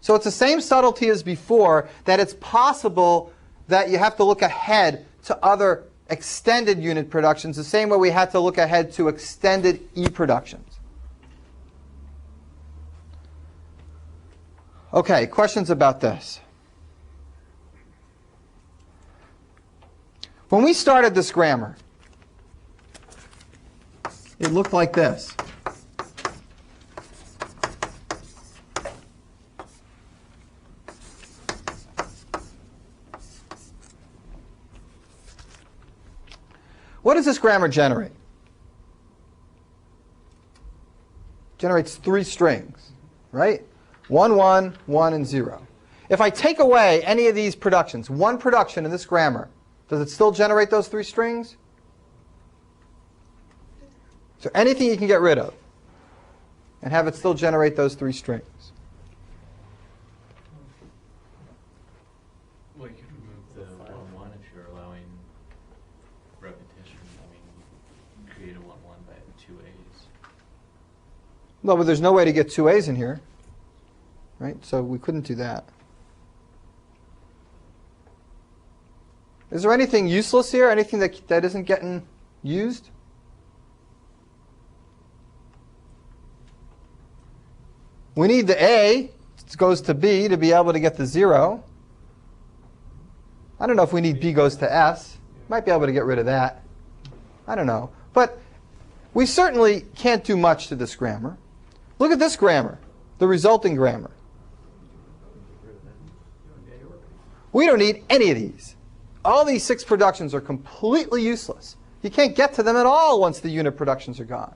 So it's the same subtlety as before, that it's possible that you have to look ahead to other extended unit productions the same way we had to look ahead to extended E productions. Okay, questions about this? When we started this grammar, it looked like this. What does this grammar generate? Generates 3 strings, right? 1, 1, 1, and 0. If I take away any of these productions, one production in this grammar, does it still generate those 3 strings? So anything you can get rid of and have it still generate those 3 strings. Well, you could remove the 1-1 if you're allowing repetition. I mean, you create a 1-1 by 2 A's. No, but there's no way to get 2 A's in here, right? So we couldn't do that. Is there anything useless here? Anything that isn't getting used? We need the A, it goes to B to be able to get the 0. I don't know if we need B goes to S. Might be able to get rid of that. I don't know. But we certainly can't do much to this grammar. Look at this grammar, the resulting grammar. We don't need any of these. All these 6 productions are completely useless. You can't get to them at all once the unit productions are gone.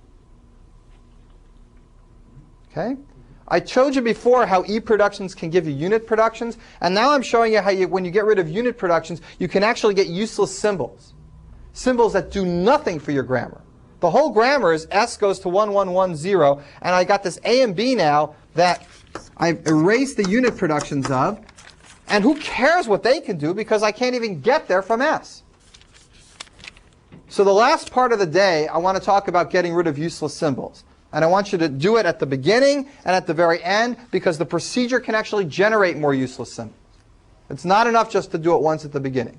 Okay? I showed you before how E productions can give you unit productions, and now I'm showing you how when you get rid of unit productions, you can actually get useless symbols. Symbols that do nothing for your grammar. The whole grammar is S goes to 1, 1, 1, 0, and I got this A and B now that I've erased the unit productions of, and who cares what they can do because I can't even get there from S. So the last part of the day, I want to talk about getting rid of useless symbols. And I want you to do it at the beginning and at the very end because the procedure can actually generate more useless symbols. It's not enough just to do it once at the beginning.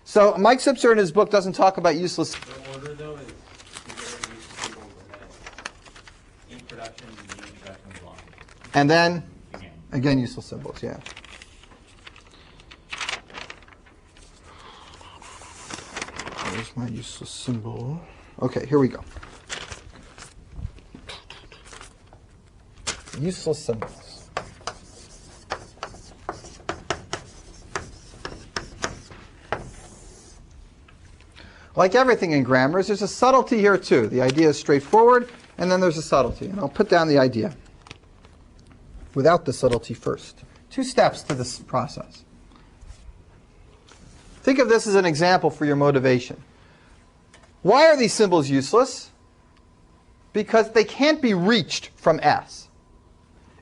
So Mike Sipser in his book doesn't talk about useless. The order, though, is you get rid of useless symbols and then E production, D production, belong. And then, again, useless symbols, yeah. There's my useless symbol. Okay, here we go. Useless symbols. Like everything in grammars, there's a subtlety here too. The idea is straightforward, and then there's a subtlety. And I'll put down the idea without the subtlety first. 2 steps to this process. Think of this as an example for your motivation. Why are these symbols useless? Because they can't be reached from S.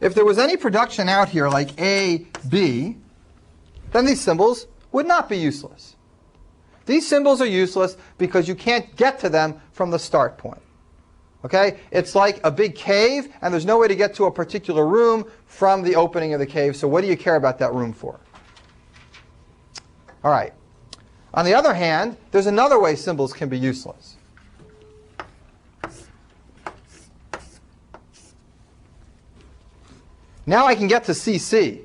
If there was any production out here like A, B, then these symbols would not be useless. These symbols are useless because you can't get to them from the start point. Okay? It's like a big cave, and there's no way to get to a particular room from the opening of the cave, so what do you care about that room for? All right. On the other hand, there's another way symbols can be useless. Now I can get to CC,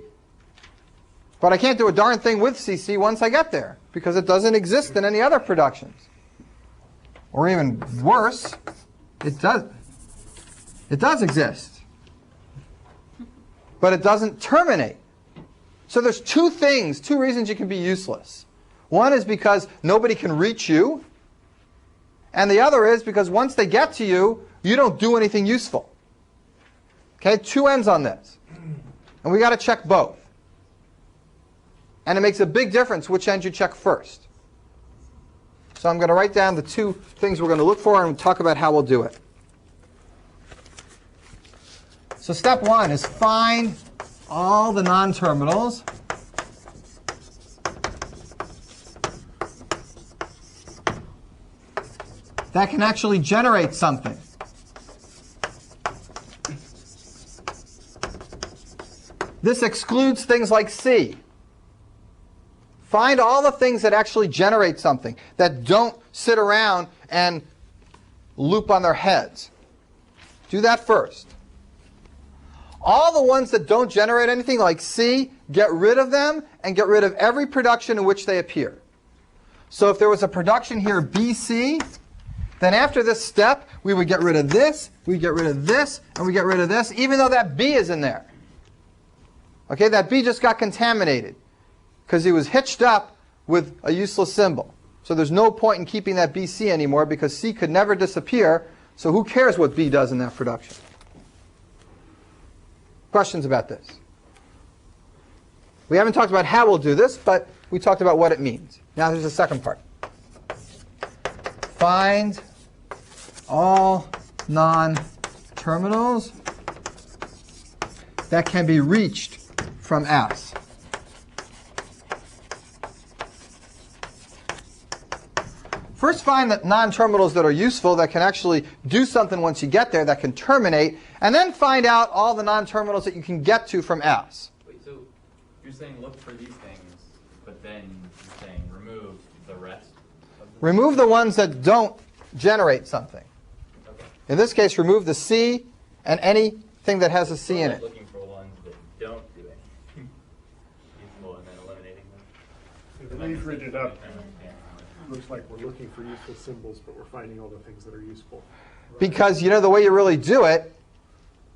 but I can't do a darn thing with CC once I get there because it doesn't exist in any other productions. Or even worse, it does exist, but it doesn't terminate. So there's 2 reasons you can be useless. One is because nobody can reach you, and the other is because once they get to you, you don't do anything useful. Okay, 2 ends on this. And we got to check both. And it makes a big difference which end you check first. So I'm going to write down the 2 things we're going to look for and talk about how we'll do it. So step 1 is find all the non-terminals that can actually generate something. This excludes things like C. Find all the things that actually generate something, that don't sit around and loop on their heads. Do that first. All the ones that don't generate anything, like C, get rid of them and get rid of every production in which they appear. So if there was a production here, BC, then after this step, we would get rid of this, we get rid of this, and we get rid of this, even though that B is in there. Okay, that B just got contaminated because he was hitched up with a useless symbol. So there's no point in keeping that BC anymore because C could never disappear, so who cares what B does in that production? Questions about this? We haven't talked about how we'll do this, but we talked about what it means. Now there's the second part. Find all non-terminals that can be reached from S. First, find the non-terminals that are useful, that can actually do something once you get there, that can terminate, and then find out all the non-terminals that you can get to from S. Wait, so you're saying look for these things, but then you're saying remove the rest of the Remove the ones that don't generate something. Okay. In this case, remove the C and anything that has a C in it. Looking for ones that don't do anything. Useful and then eliminating them. The way you've written it up, Yeah. looks like we're looking for useful symbols, but we're finding all the things that are useful. Because you know the way you really do it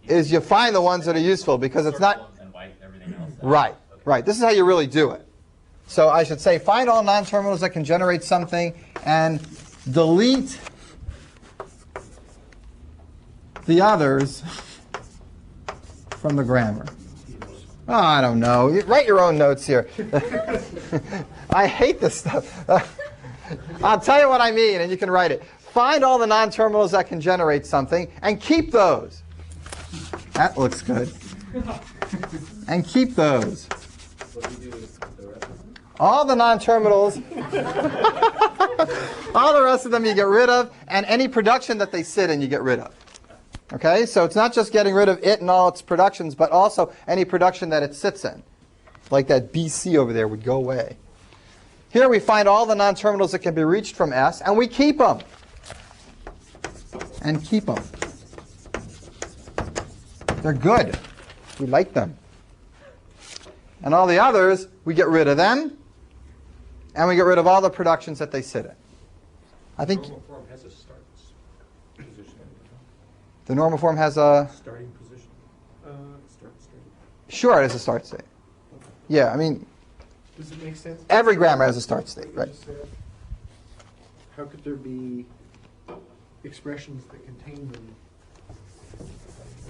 is you find the ones that are useful, because it's not... And wipe everything else out. Right, Okay. right. This is how you really do it. So I should say find all non-terminals that can generate something and delete the others from the grammar. Oh, I don't know. Write your own notes here. I hate this stuff. I'll tell you what I mean, and you can write it. Find all the non-terminals that can generate something, and keep those. That looks good. And keep those. What do you do with the rest of them? All the non-terminals, all the rest of them you get rid of, and any production that they sit in you get rid of. Okay, so it's not just getting rid of it and all its productions, but also any production that it sits in. Like that BC over there would go away. Here we find all the non-terminals that can be reached from S, and we keep them. And keep them. They're good. We like them. And all the others, we get rid of them, and we get rid of all the productions that they sit in. I think Normal form has a start position. the normal form has a... Starting position. Start state. Sure, it has a start state. Yeah, I mean, Does it make sense? every grammar has a start state, right? How could there be expressions that contain them?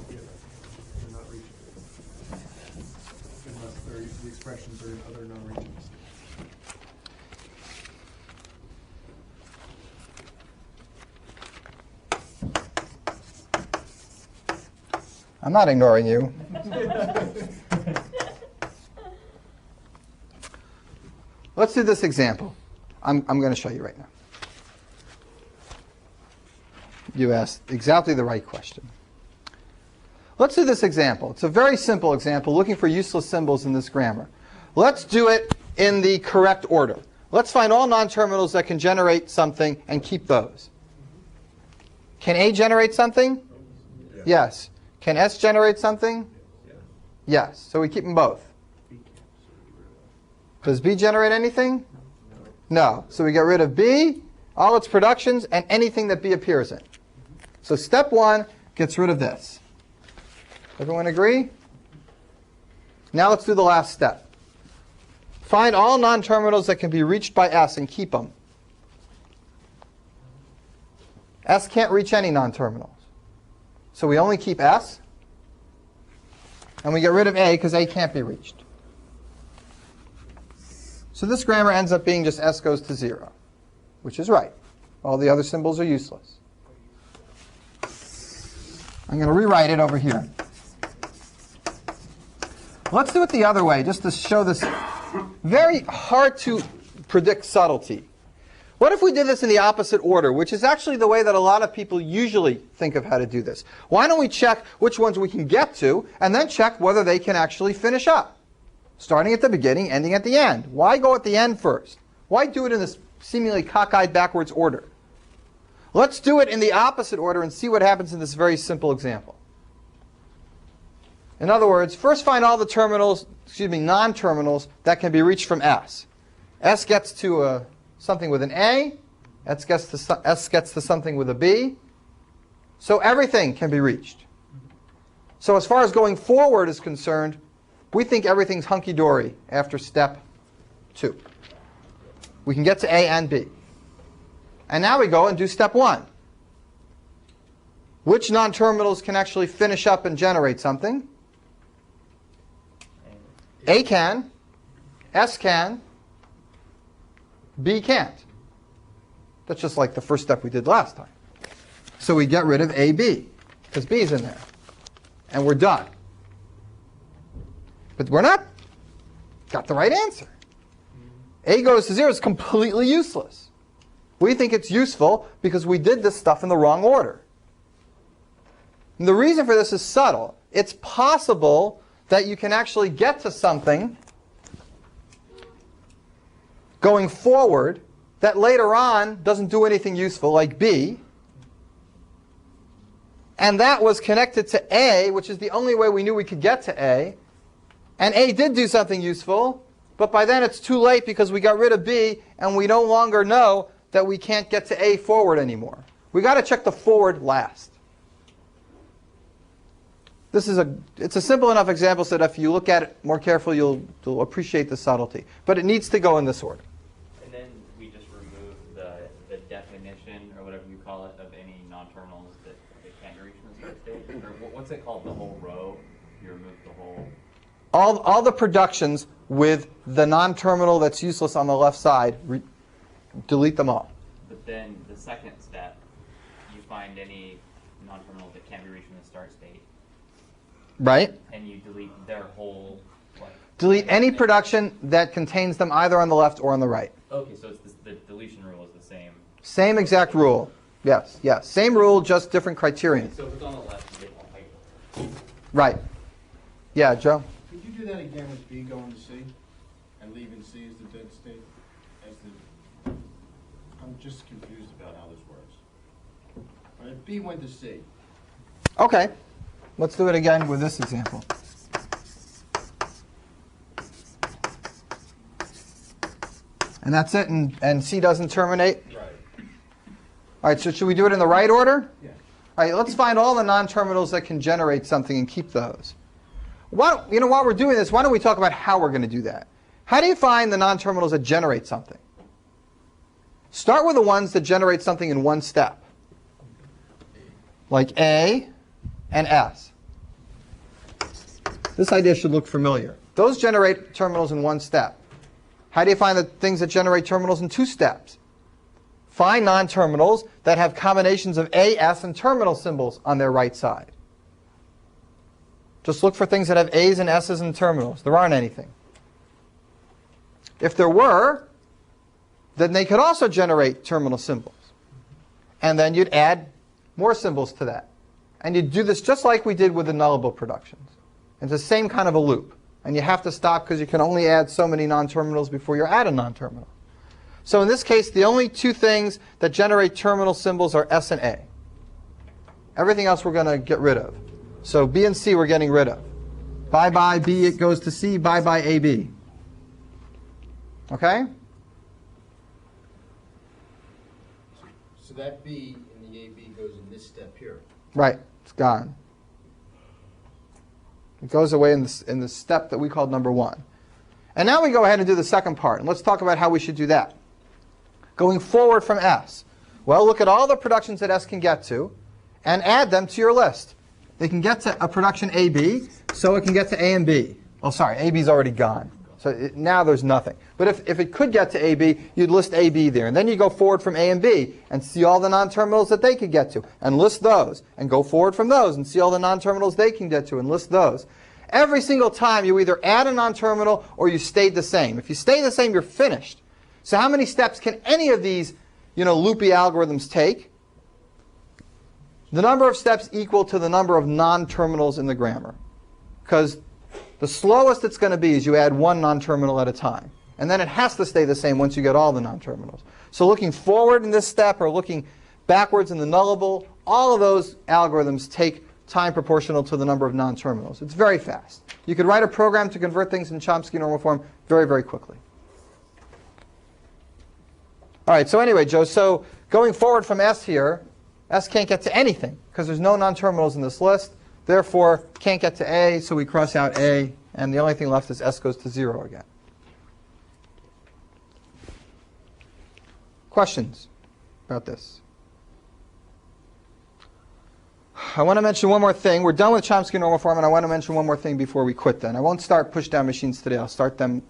They're not reachable. Unless the expressions are in other non-reachable states. I'm not ignoring you. Let's do this example. I'm going to show you right now. You asked exactly the right question. Let's do this example. It's a very simple example, looking for useless symbols in this grammar. Let's do it in the correct order. Let's find all non-terminals that can generate something and keep those. Can A generate something? Yes. Can S generate something? Yes. So we keep them both. Does B generate anything? No. So we get rid of B, all its productions, and anything that B appears in. So step one gets rid of this. Everyone agree? Now let's do the last step. Find all non-terminals that can be reached by S and keep them. S can't reach any non-terminals. So we only keep S, and we get rid of A because A can't be reached. So this grammar ends up being just S goes to 0, which is right. All the other symbols are useless. I'm going to rewrite it over here. Let's do it the other way, just to show this very hard to predict subtlety. What if we did this in the opposite order, which is actually the way that a lot of people usually think of how to do this? Why don't we check which ones we can get to, and then check whether they can actually finish up? starting at the beginning, ending at the end. Why go at the end first? Why do it in this seemingly cockeyed backwards order? Let's do it in the opposite order and see what happens in this very simple example. In other words, first find all the terminals, non-terminals that can be reached from S. S gets to something with an A. S gets to something with a B. So everything can be reached. So as far as going forward is concerned, we think everything's hunky-dory after step 2. We can get to A and B. And now we go and do step 1. Which non-terminals can actually finish up and generate something? A can, S can, B can't. That's just like the first step we did last time. So we get rid of AB, because B is in there. And we're done. But we're not got the right answer. A goes to 0 is completely useless. We think it's useful because we did this stuff in the wrong order. And the reason for this is subtle. It's possible that you can actually get to something going forward that later on doesn't do anything useful, like B. And that was connected to A, which is the only way we knew we could get to A. And A did do something useful, but by then it's too late because we got rid of B and we no longer know that we can't get to A forward anymore. We got to check the forward last. It's a simple enough example so that if you look at it more carefully, you'll appreciate the subtlety. But it needs to go in this order. And then we just remove the definition, or whatever you call it, of any non-terminals that can't be reached in the start state? Or what's it called, the whole row? You remove the whole... All the productions with the non-terminal that's useless on the left side, delete them all. But then the second step, you find any non-terminals that can't be reached in the start state. Right? And you delete their whole... Delete any production that contains them either on the left or on the right. Okay, so it's the deletion rule is the same. Same exact rule. Yes, yes. Same rule, just different criterion. So if it's on the left, you get more height. Right. Yeah, Joe? Could you do that again with B going to C and leaving C as the dead state? I'm just confused about how this works. All right, B went to C. Okay. Let's do it again with this example. And that's it, and C doesn't terminate? Right. All right, so should we do it in the right order? Yeah. All right, let's find all the non-terminals that can generate something and keep those. While we're doing this, why don't we talk about how we're going to do that? How do you find the non-terminals that generate something? Start with the ones that generate something in one step, like A and S. This idea should look familiar. Those generate terminals in one step. How do you find the things that generate terminals in 2 steps? Find non-terminals that have combinations of A, S, and terminal symbols on their right side. Just look for things that have A's and S's and terminals. There aren't anything. If there were, then they could also generate terminal symbols. And then you'd add more symbols to that. And you'd do this just like we did with the nullable productions. It's the same kind of a loop. And you have to stop because you can only add so many non-terminals before you add a non-terminal. So in this case, the only 2 things that generate terminal symbols are S and A. Everything else we're going to get rid of. So B and C we're getting rid of. Bye-bye B, it goes to C. Bye-bye AB. Okay? So that B in the AB goes in this step here. Right. It's gone. It goes away in the step that we called number 1. And now we go ahead and do the second part. And let's talk about how we should do that. Going forward from S. Well, look at all the productions that S can get to and add them to your list. They can get to a production AB, so it can get to A and B. Oh, sorry, AB's already gone. So now there's nothing. But if it could get to AB, you'd list AB there. And then you go forward from A and B and see all the non-terminals that they could get to and list those. And go forward from those and see all the non-terminals they can get to and list those. Every single time you either add a non-terminal or you stayed the same. If you stay the same, you're finished. So how many steps can any of these loopy algorithms take? The number of steps equal to the number of non-terminals in the grammar. Because The slowest it's going to be is you add one non-terminal at a time. And then it has to stay the same once you get all the non-terminals. So looking forward in this step or looking backwards in the nullable, all of those algorithms take time proportional to the number of non-terminals. It's very fast. You could write a program to convert things in Chomsky normal form very, very quickly. All right, so anyway, Joe, so going forward from S here, S can't get to anything because there's no non-terminals in this list. Therefore, can't get to A, so we cross out A, and the only thing left is S goes to 0 again. Questions about this? I want to mention one more thing. We're done with Chomsky normal form, and I want to mention one more thing before we quit then. I won't start push-down machines today. I'll start them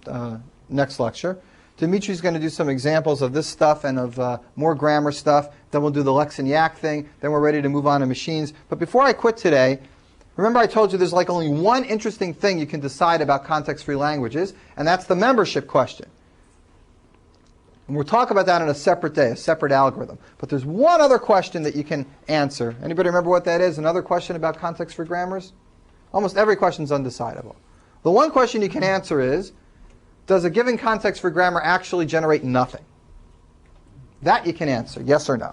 next lecture. Dimitri's going to do some examples of this stuff and of more grammar stuff. Then we'll do the Lex and Yak thing. Then we're ready to move on to machines. But before I quit today, remember I told you there's like only one interesting thing you can decide about context-free languages, and that's the membership question. And we'll talk about that in a separate day, a separate algorithm. But there's one other question that you can answer. Anybody remember what that is? Another question about context-free grammars? Almost every question is undecidable. The one question you can answer is, does a given context-free grammar actually generate nothing? That you can answer, yes or no.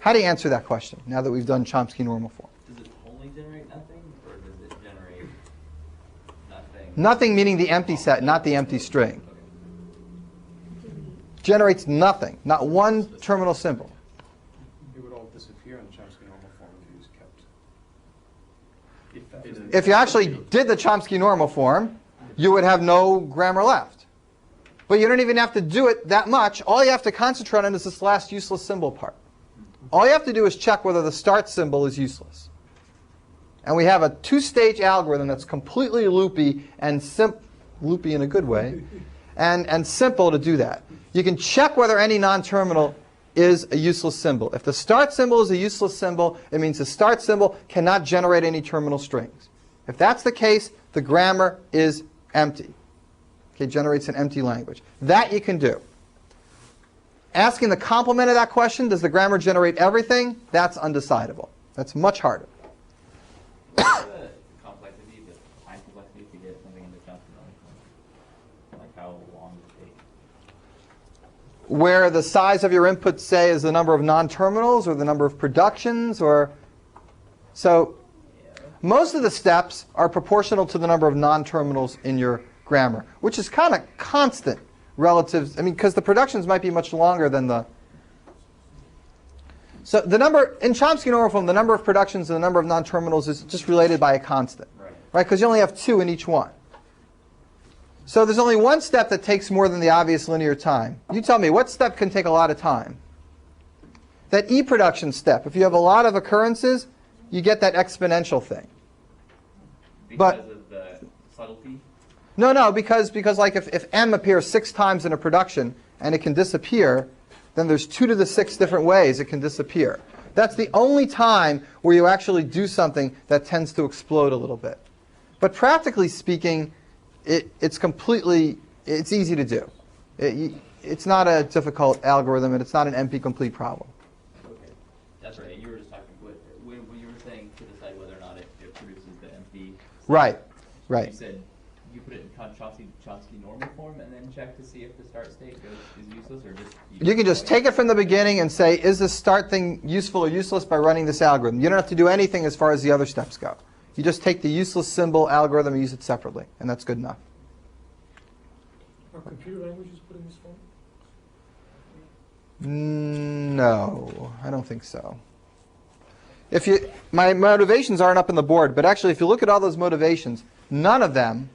How do you answer that question now that we've done Chomsky normal form? Does it only generate nothing, or does it generate nothing? Nothing meaning the empty set, not the empty string. Generates nothing, not one terminal symbol. It would all disappear in the Chomsky normal form if you just kept. If you actually did the Chomsky normal form, you would have no grammar left. But you don't even have to do it that much. All you have to concentrate on is this last useless symbol part. All you have to do is check whether the start symbol is useless. And we have a two-stage algorithm that's completely loopy and loopy in a good way, and simple to do that. You can check whether any non-terminal is a useless symbol. If the start symbol is a useless symbol, it means the start symbol cannot generate any terminal strings. If that's the case, the grammar is empty. Okay, generates an empty language. That you can do. Asking the complement of that question, does the grammar generate everything? That's undecidable. That's much harder. The complexity, the time complexity to get something into Chomsky normal form? Like how long does it take? Where the size of your input, say, is the number of non-terminals or the number of productions, or so most of the steps are proportional to the number of non-terminals in your grammar, which is kind of constant relative. I mean, because the productions might be much longer than the. So the number in Chomsky normal form, the number of productions and the number of non-terminals is just related by a constant, right? Because you only have 2 in each one. So there's only one step that takes more than the obvious linear time. You tell me, what step can take a lot of time? That e-production step. If you have a lot of occurrences, you get that exponential thing. Because of the subtlety? No, because like if M appears 6 times in a production and it can disappear, then there's 2 to the 6 different ways it can disappear. That's the only time where you actually do something that tends to explode a little bit. But practically speaking, it's easy to do. It's not a difficult algorithm, and it's not an NP-complete problem. Okay, that's right. You were just talking when you were saying to decide whether or not it produces the NP. Right. You said you put it in Chomsky normal form and then check to see if the start state is useless, or just you can just take it from the beginning and say, is this start thing useful or useless by running this algorithm? You don't have to do anything as far as the other steps go. You just take the useless symbol algorithm and use it separately, and that's good enough. Are computer languages put in this form? No, I don't think so. My motivations aren't up on the board, but actually if you look at all those motivations, none of them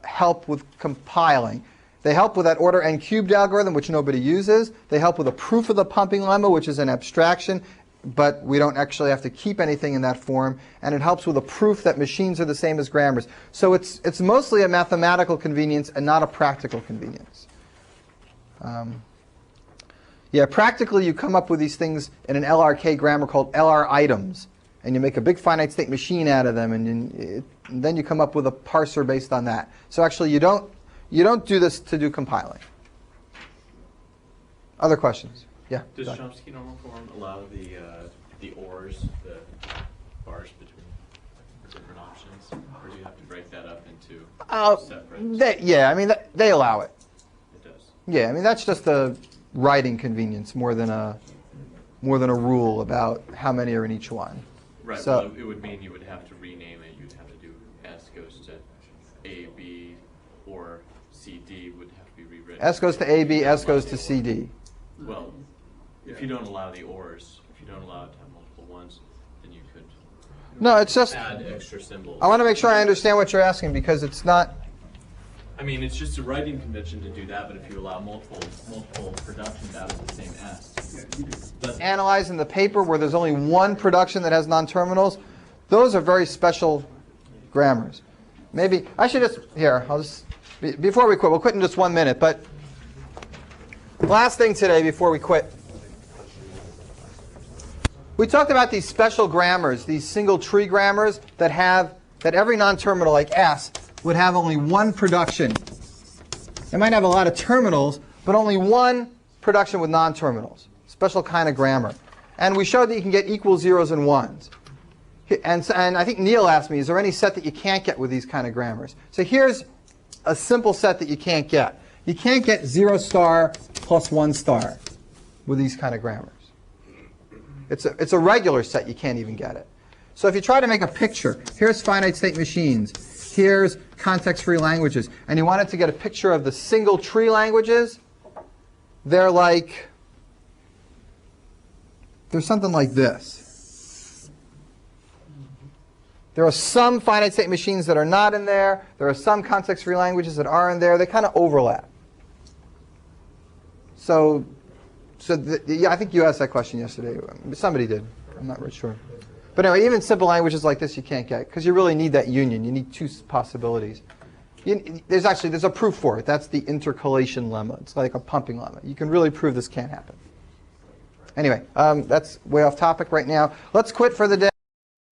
help with compiling. They help with that order n cubed algorithm, which nobody uses. They help with a proof of the pumping lemma, which is an abstraction, but we don't actually have to keep anything in that form. And it helps with a proof that machines are the same as grammars. So it's mostly a mathematical convenience and not a practical convenience. Practically you come up with these things in an LRK grammar called LR items. And you make a big finite state machine out of them, and then you come up with a parser based on that. So actually you don't do this to do compiling. Other questions? Yeah. Does Chomsky normal form allow the ORs, the bars between the different options? Or do you have to break that up into Oh, separate? yeah, I mean, they allow it. It does. Yeah, I mean, that's just a writing convenience more than a rule about how many are in each one. Right, So, well, it would mean you would have to rename it. You'd have to do S goes to A, B, or C, D would have to be rewritten. S goes to A, B, S goes to C, D. Well, if you don't allow the ors, if you don't allow it to have multiple ones, then you could No, it's just, add extra symbols. I want to make sure I understand what you're asking because it's not, I mean, it's just a writing convention to do that, but if you allow multiple productions out of the same S, that's analyzed in the paper where there's only one production that has non-terminals. Those are very special grammars. Maybe, I should just, here, I'll just, before we quit, we'll quit in just 1 minute, but last thing today before we quit. We talked about these special grammars, these single tree grammars that every non-terminal like S would have only one production. It might have a lot of terminals, but only one production with non-terminals. Special kind of grammar. And we showed that you can get equal zeros and ones. And I think Neil asked me, is there any set that you can't get with these kind of grammars? So here's a simple set that you can't get. You can't get 0 star plus 1 star with these kind of grammars. It's a regular set, you can't even get it. So if you try to make a picture, here's finite state machines, here's context-free languages, and you wanted to get a picture of the single tree languages, they're something like this. There are some finite state machines that are not in there. There are some context-free languages that are in there. They kind of overlap. So yeah, I think you asked that question yesterday. Somebody did. I'm not really sure. But anyway, even simple languages like this you can't get because you really need that union. You need two possibilities. There's a proof for it. That's the intercalation lemma. It's like a pumping lemma. You can really prove this can't happen. Anyway, that's way off topic right now. Let's quit for the day.